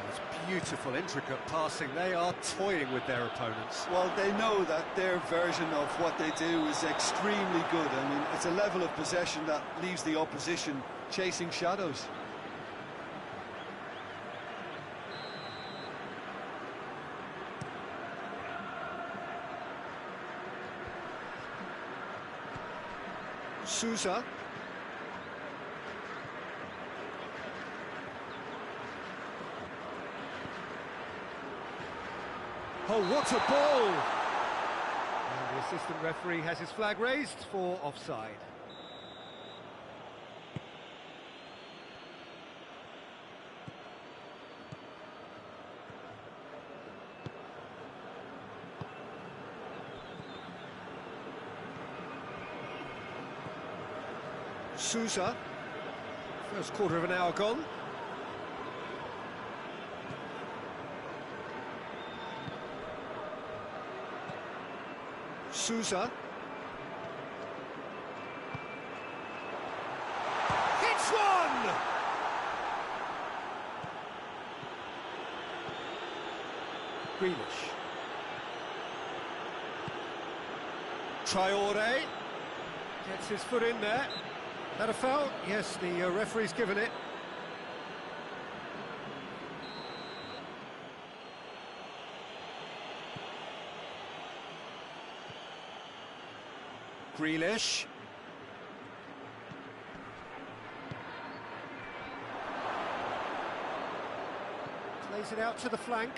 It's beautiful, intricate passing. They are toying with their opponents. Well, they know that their version of what they do is extremely good. I mean, it's a level of possession that leaves the opposition chasing shadows. Sousa. Oh, what a ball! And the assistant referee has his flag raised for offside. Sousa. First quarter of an hour gone. Sousa. Hits one! Grealish. Traore. Gets his foot in there. That a foul? Yes, the referee's given it. Grealish. Plays it out to the flank.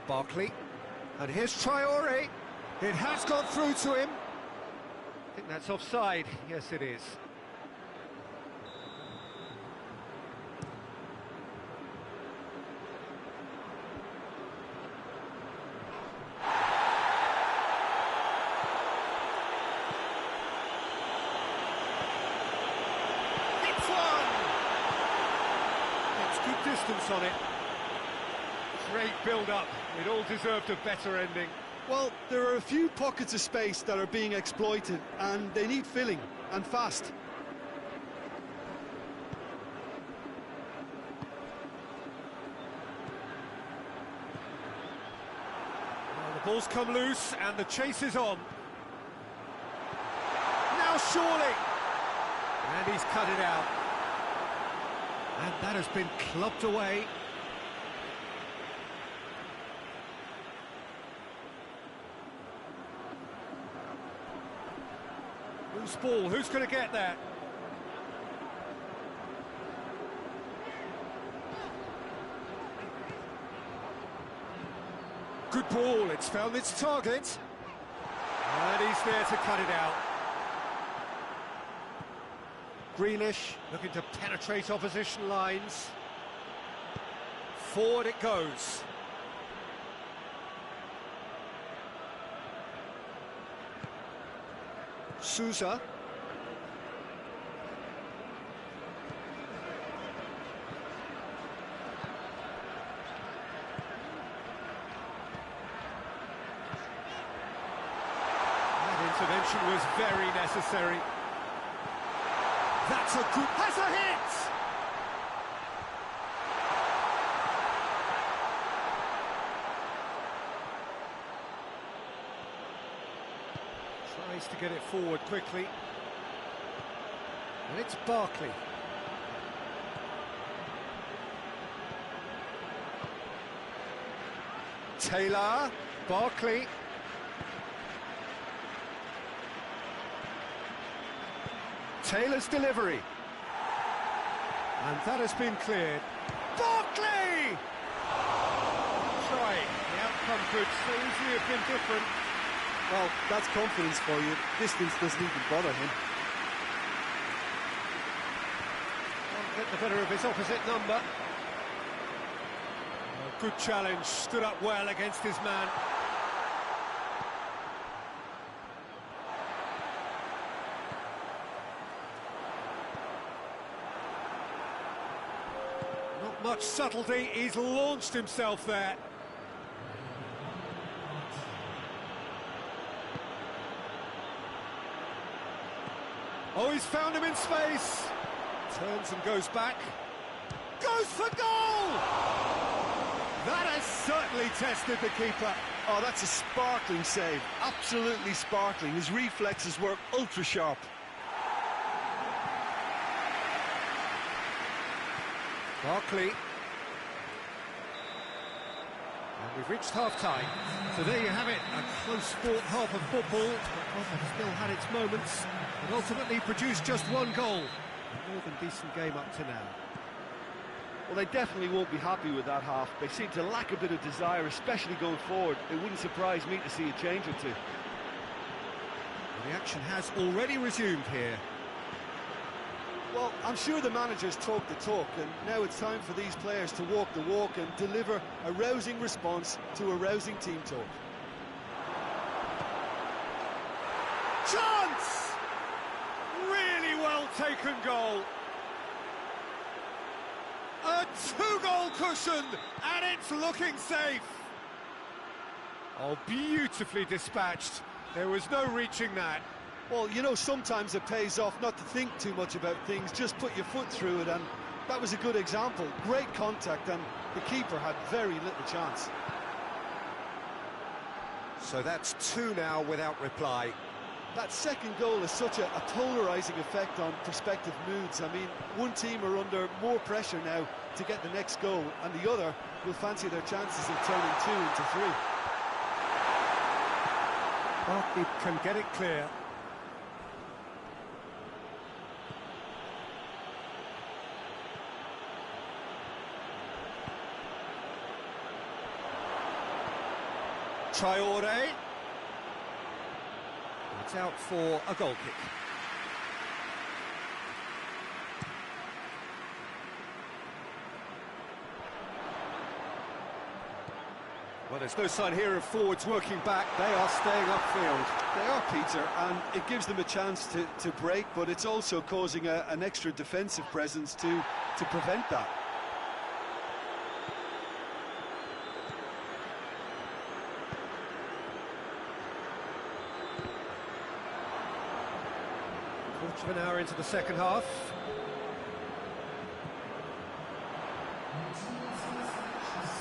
Barkley. And here's Traore. It has gone through to him. I think that's offside. Yes, it is. It's one! It's good distance on it. Great build-up. It all deserved a better ending. Well, there are a few pockets of space that are being exploited, and they need filling, and fast. Well, the ball's come loose, and the chase is on. Now surely! And he's cut it out. And that has been clubbed away. Loose ball, who's going to get that? Good ball, it's found its target. And he's there to cut it out. Grealish looking to penetrate opposition lines. Forward it goes. Sousa. intervention was very necessary. That's a good... has a hit! Tries to get it forward quickly. And it's Barkley. Taylor, Barkley. Taylor's delivery. And that has been cleared. Barkley! Try. The outcome could so easily have been different. Well, that's confidence for you. Distance doesn't even bother him. Can't get the better of his opposite number. Good challenge, stood up well against his man. Not much subtlety, he's launched himself there. Oh, he's found him in space. Turns and goes back. Goes for goal! That has certainly tested the keeper. Oh, that's a sparkling save. Absolutely sparkling. His reflexes were ultra sharp. Barkley. And we've reached half-time. So there you have it, a close-fought half of football. But still had its moments, and ultimately produced just one goal. A more than decent game up to now. Well, they definitely won't be happy with that half. They seem to lack a bit of desire, especially going forward. It wouldn't surprise me to see a change or two. The action has already resumed here. Well, I'm sure the managers talk the talk, and now it's time for these players to walk the walk and deliver a rousing response to a rousing team talk. Chance! Really well taken goal. A two-goal cushion, and it's looking safe. Oh, beautifully dispatched. There was no reaching that. Well, you know, sometimes it pays off not to think too much about things, just put your foot through it, and that was a good example. Great contact, and the keeper had very little chance. So that's two now without reply. That second goal has such a polarising effect on prospective moods. I mean, one team are under more pressure now to get the next goal, and the other will fancy their chances of turning 2 into 3. Barkley can get it clear. Traoré. It's out for a goal kick. Well, there's no sign here of forwards working back. They are staying upfield. They are, Peter, and it gives them a chance to break, but it's also causing an extra defensive presence to prevent that. Quarter of an hour into the second half.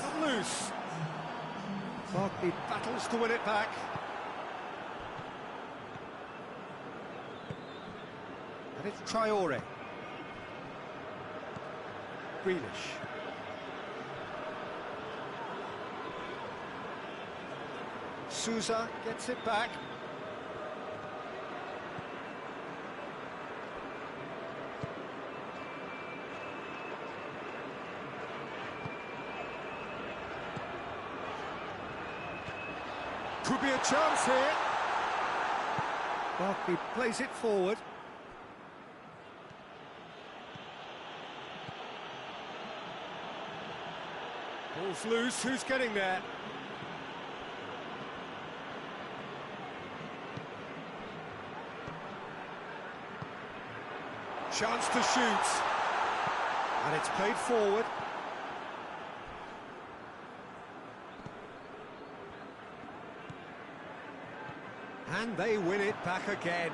Not loose. Barkley battles to win it back. And it's Traoré. Grealish. Sousa gets it back. Could be a chance here. Barkley plays it forward. Ball's loose, who's getting there? Chance to shoot. And it's played forward. And they win it back again.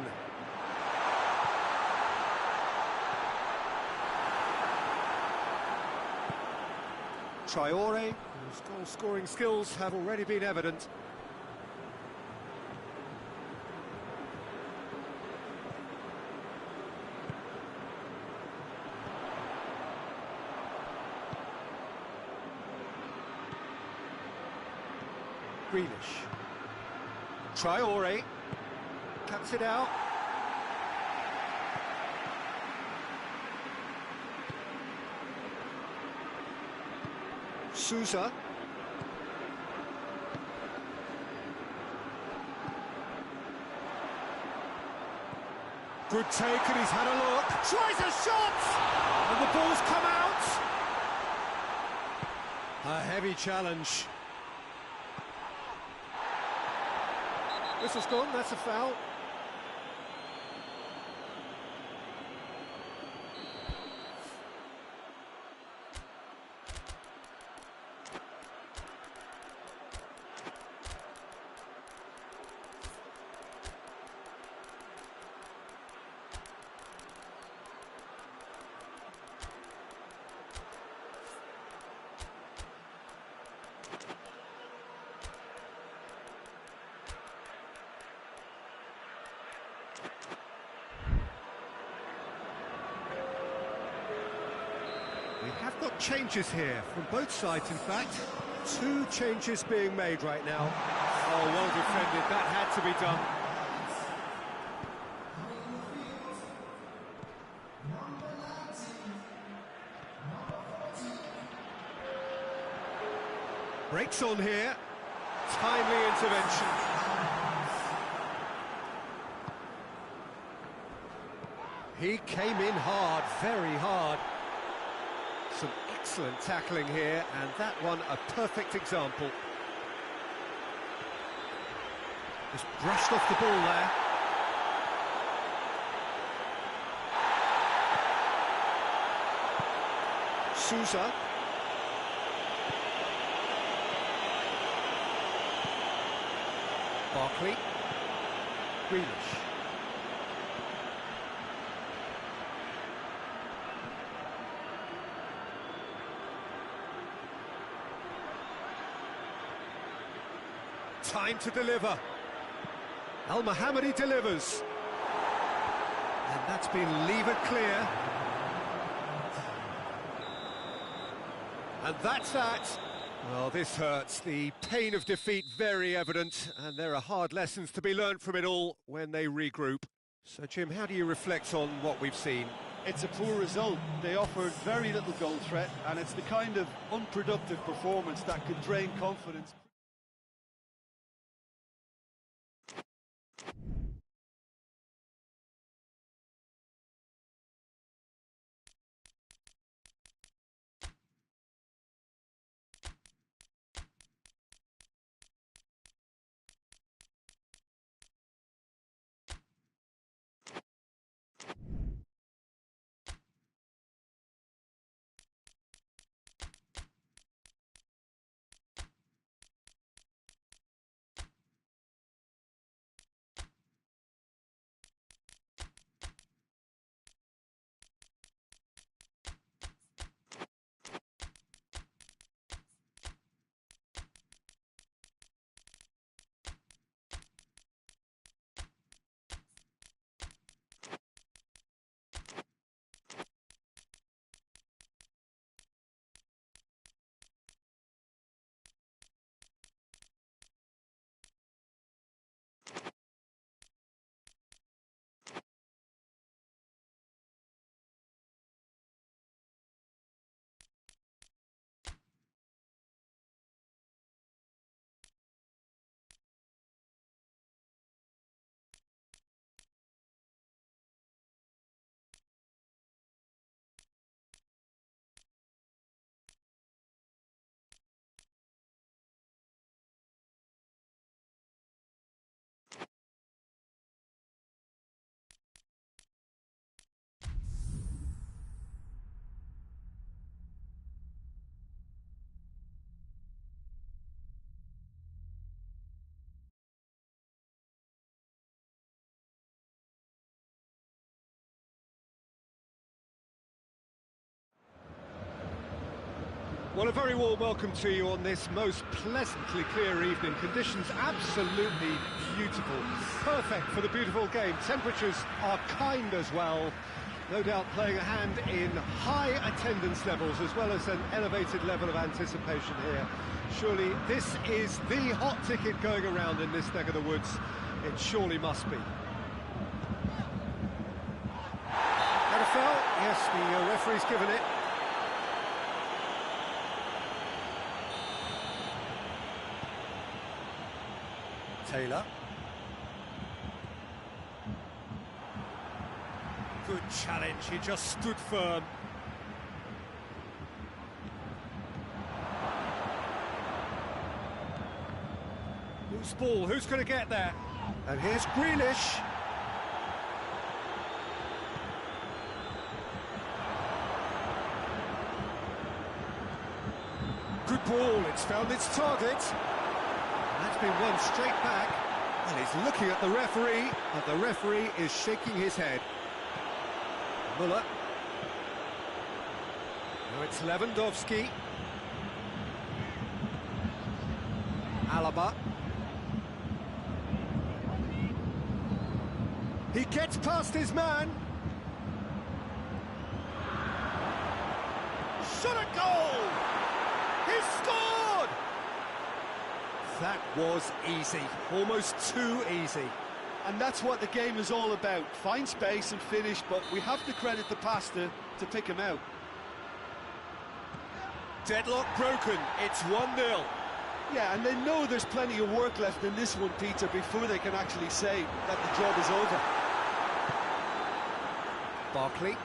Traore, whose goal-scoring skills have already been evident. Grealish. Traore cuts it out. Sousa. Good take, and he's had a look. Tries a shot! And the ball's come out. A heavy challenge. Whistle's gone, that's a foul. We have got changes here, from both sides in fact. 2 changes being made right now. Oh, well defended, that had to be done. Breaks on here. Timely intervention. He came in hard, very hard. Some excellent tackling here, and that one a perfect example. Just brushed off the ball there. Sousa. Barkley. Grealish. Time to deliver. Al-Mohammadi delivers. And that's been levered clear. And that's that. Well, this hurts. The pain of defeat very evident, and there are hard lessons to be learned from it all when they regroup. So, Jim, how do you reflect on what we've seen? It's a poor result. They offered very little goal threat, and it's the kind of unproductive performance that could drain confidence. Well, a very warm welcome to you on this most pleasantly clear evening. Conditions absolutely beautiful. Perfect for the beautiful game. Temperatures are kind as well. No doubt playing a hand in high attendance levels as well as an elevated level of anticipation here. Surely this is the hot ticket going around in this neck of the woods. It surely must be. That a foul? Yes, the referee's given it. Taylor. Good challenge, he just stood firm. Loose ball, who's going to get there? And here's Grealish. Good ball, it's found its target. That's been won straight back, and he's looking at the referee, and the referee is shaking his head. Muller. Now it's Lewandowski. Alaba. He gets past his man. Shot a goal! He's scored! That was easy, almost too easy. And that's what the game is all about. Find space and finish, but we have to credit the passer to pick him out. Deadlock broken, it's 1-0. Yeah, and they know there's plenty of work left in this one, Peter, before they can actually say that the job is over. Barkley.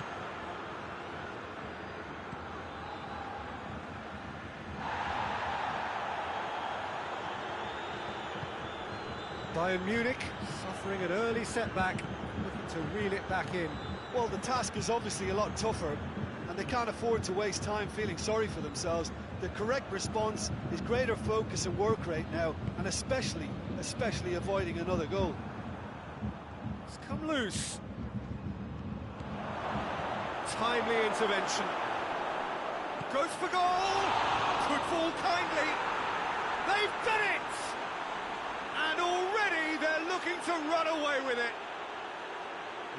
Bayern Munich suffering an early setback, looking to reel it back in. Well, the task is obviously a lot tougher, and they can't afford to waste time feeling sorry for themselves. The correct response is greater focus and work rate now, and especially avoiding another goal. It's come loose. Timely intervention. Goes for goal! Could fall kindly. They've done it! And already they're looking to run away with it.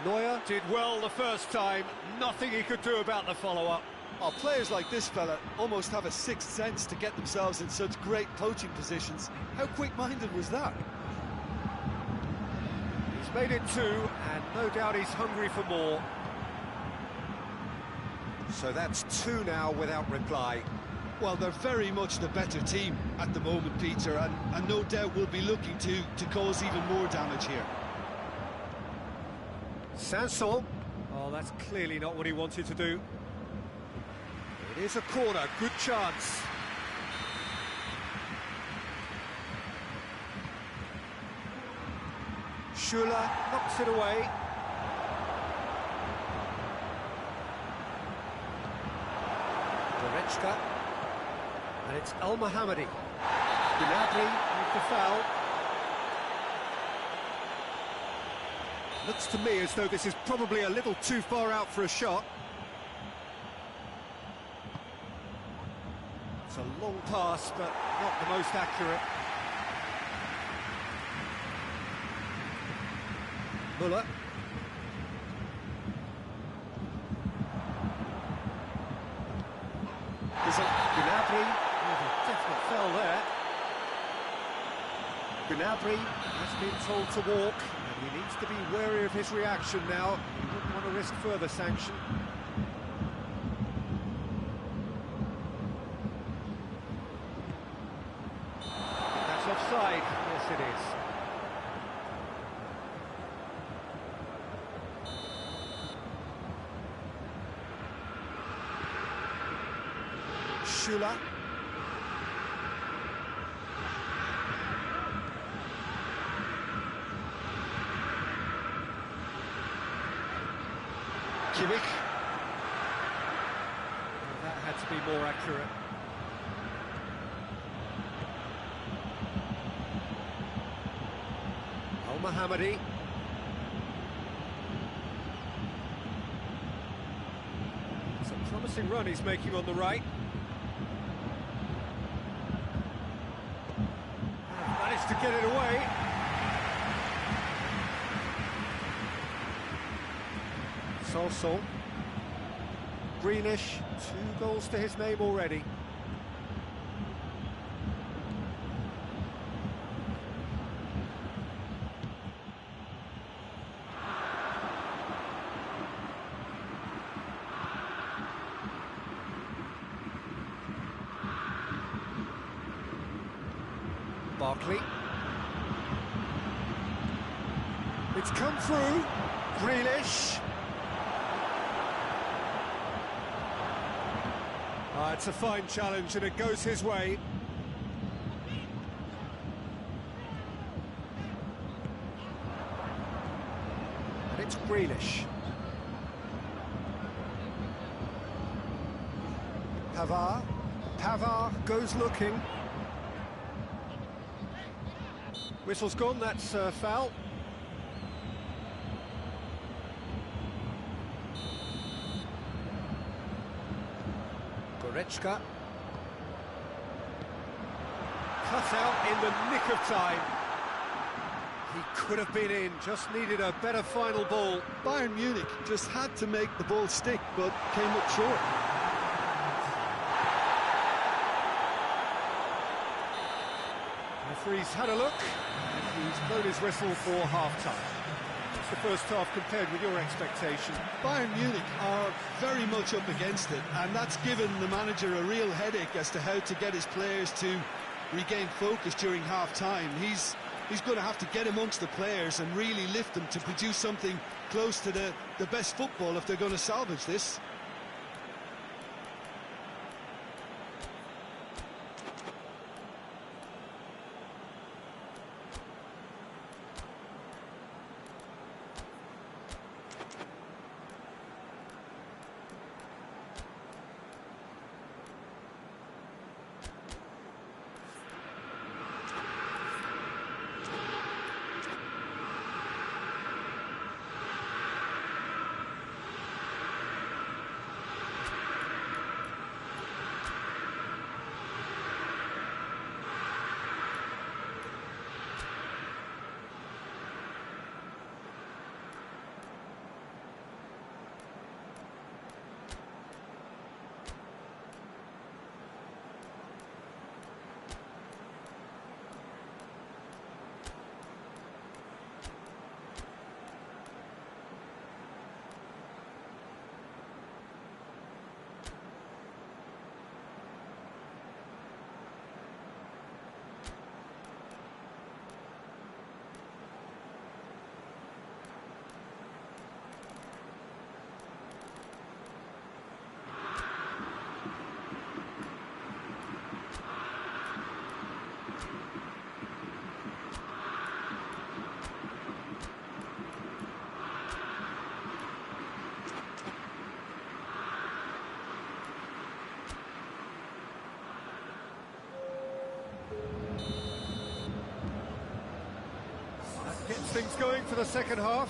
Neuer did well the first time. Nothing he could do about the follow-up. Oh, players like this fella almost have a sixth sense to get themselves in such great poaching positions. How quick-minded was that? He's made it 2, and no doubt he's hungry for more. So that's 2 now without reply. Well, they're very much the better team at the moment, Peter, and no doubt will be looking to cause even more damage here. Sanson. Oh, that's clearly not what he wanted to do. It is a corner, good chance. Schuller knocks it away. Goretzka. And it's El-Mohammadi. Gnabry with the foul. Looks to me as though this is probably a little too far out for a shot. It's a long pass, but not the most accurate. Muller. There's a Gnabry. Definite fell there. Gnabry has been told to walk, and he needs to be wary of his reaction now. He wouldn't want to risk further sanction. That's offside. Yes, it is. Schuller. Kimmich. Well, that had to be more accurate. El-Mohammadi. It's a promising run he's making on the right. to get it away. So. Greenish, 2 goals to his name already. Barkley. It's come through. Grealish. It's a fine challenge and it goes his way. And it's Grealish. Pavard goes looking. Whistle's gone, that's foul. Goretzka. Cut out in the nick of time. He could have been in, just needed a better final ball. Bayern Munich just had to make the ball stick, but came up short. Referee's had a look, and he's blown his whistle for half-time. What's the first half compared with your expectation? Bayern Munich are very much up against it, and that's given the manager a real headache as to how to get his players to regain focus during half-time. He's going to have to get amongst the players and really lift them to produce something close to the best football if they're going to salvage this. Gets things going for the second half.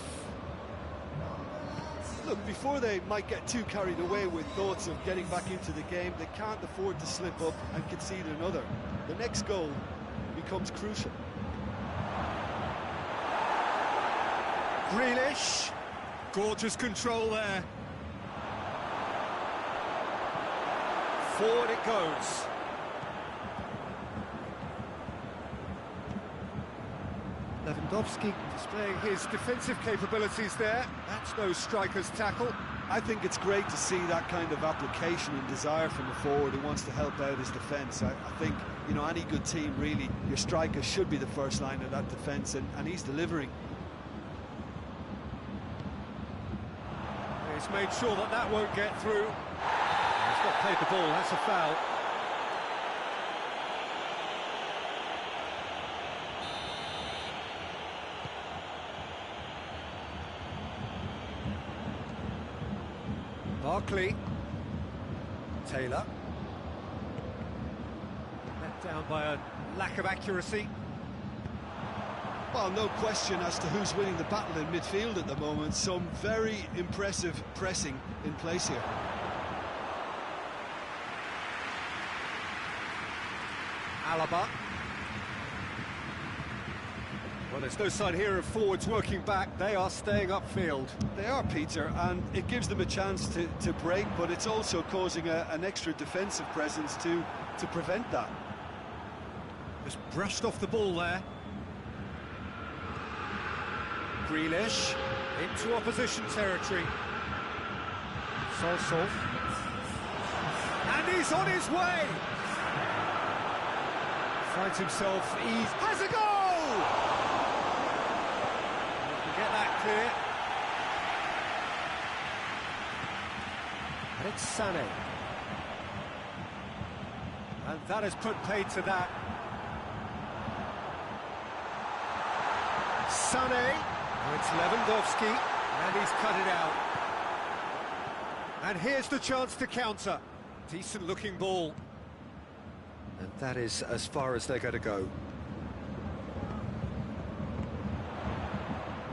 Look, before they might get too carried away with thoughts of getting back into the game, they can't afford to slip up and concede another. The next goal becomes crucial. Grealish. Gorgeous control there. Forward it goes. Lewandowski displaying his defensive capabilities there. That's no striker's tackle. I think it's great to see that kind of application and desire from a forward who wants to help out his defence. I think, you know, any good team, really, your striker should be the first line of that defence, and he's delivering. He's made sure that that won't get through. He's not played the ball, that's a foul. Barkley. Taylor. Let down by a lack of accuracy. Well, no question as to who's winning the battle in midfield at the moment. Some very impressive pressing in place here. Alaba. Well, there's no sign here of forwards working back. They are staying upfield. They are, Peter, and it gives them a chance to break, but it's also causing an extra defensive presence to prevent that. Just brushed off the ball there. Grealish into opposition territory. Solsov. And he's on his way! Finds himself ease. Has a goal! Get that clear. And it's Sané. And that has put paid to that. Sané. Oh, it's Lewandowski. And he's cut it out. And here's the chance to counter. Decent looking ball. And that is as far as they're going to go.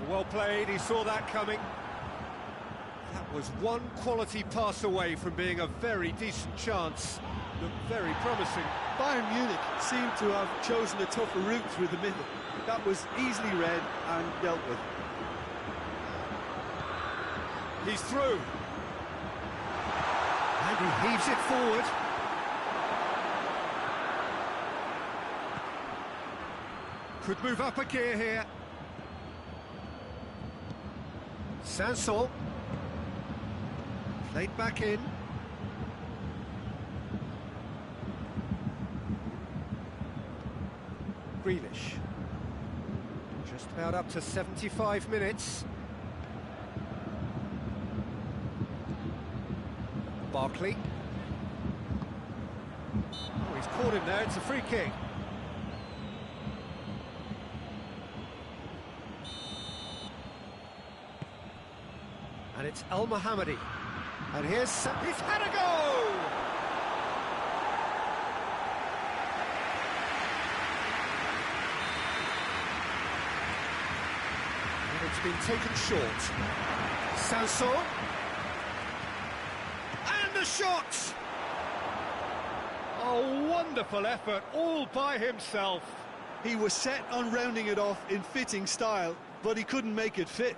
Well played, he saw that coming. That was one quality pass away from being a very decent chance. Looked very promising. Bayern Munich seemed to have chosen a tougher route through the middle. That was easily read and dealt with. He's through. And he heaves it forward. Could move up a gear here. Sanson. Played back in. Grealish. Just about up to 75 minutes. Barkley. Oh, he's caught him there, it's a free kick. And it's El Mohammadi. And he's had a go! And it's been taken short. Sanson. And the shot! Oh, wonderful effort, all by himself. He was set on rounding it off in fitting style, but he couldn't make it fit.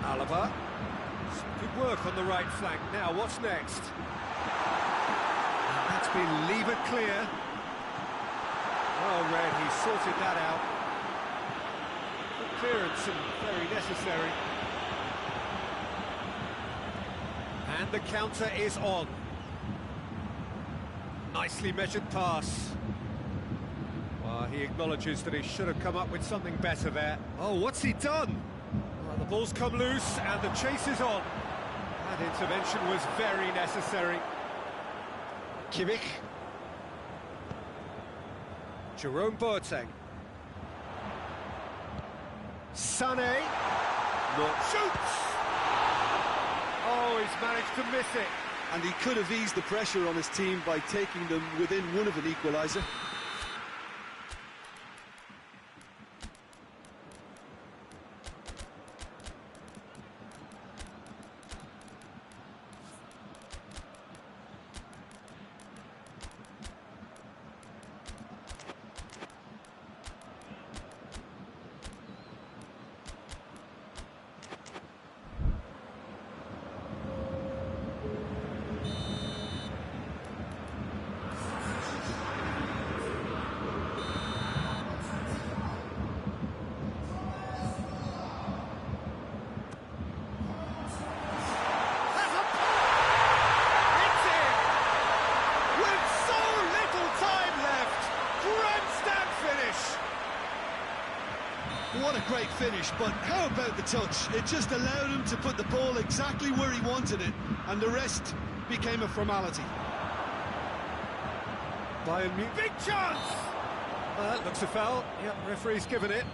Alaba. Some good work on the right flank. Now, what's next? And that's been levered clear. Well read, he sorted that out. Good clearance and very necessary. And the counter is on. Nicely measured pass. Well, he acknowledges that he should have come up with something better there. Oh, what's he done? Well, the ball's come loose and the chase is on. That intervention was very necessary. Kimmich. Jerome Boateng. Sané. Shoots! Oh, he's managed to miss it. And he could have eased the pressure on his team by taking them within one of an equaliser. What a great finish, but how about the touch? It just allowed him to put the ball exactly where he wanted it, and the rest became a formality. Bayern Munich, big chance! That looks a foul. Yep, referee's given it.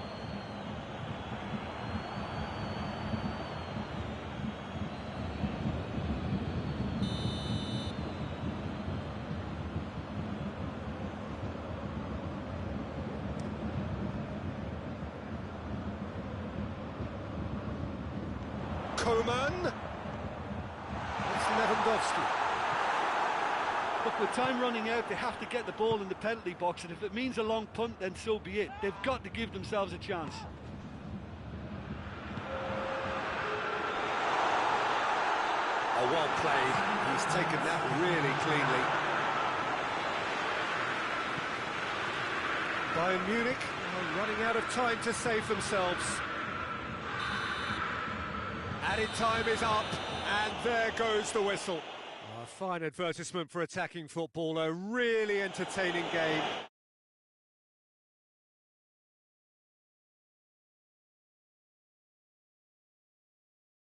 Coman. It's Lewandowski. Look, with time running out, they have to get the ball in the penalty box, and if it means a long punt, then so be it. They've got to give themselves a chance. Oh, well played. He's taken that really cleanly. Bayern Munich are running out of time to save themselves. Added time is up, and there goes the whistle. A fine advertisement for attacking football, a really entertaining game.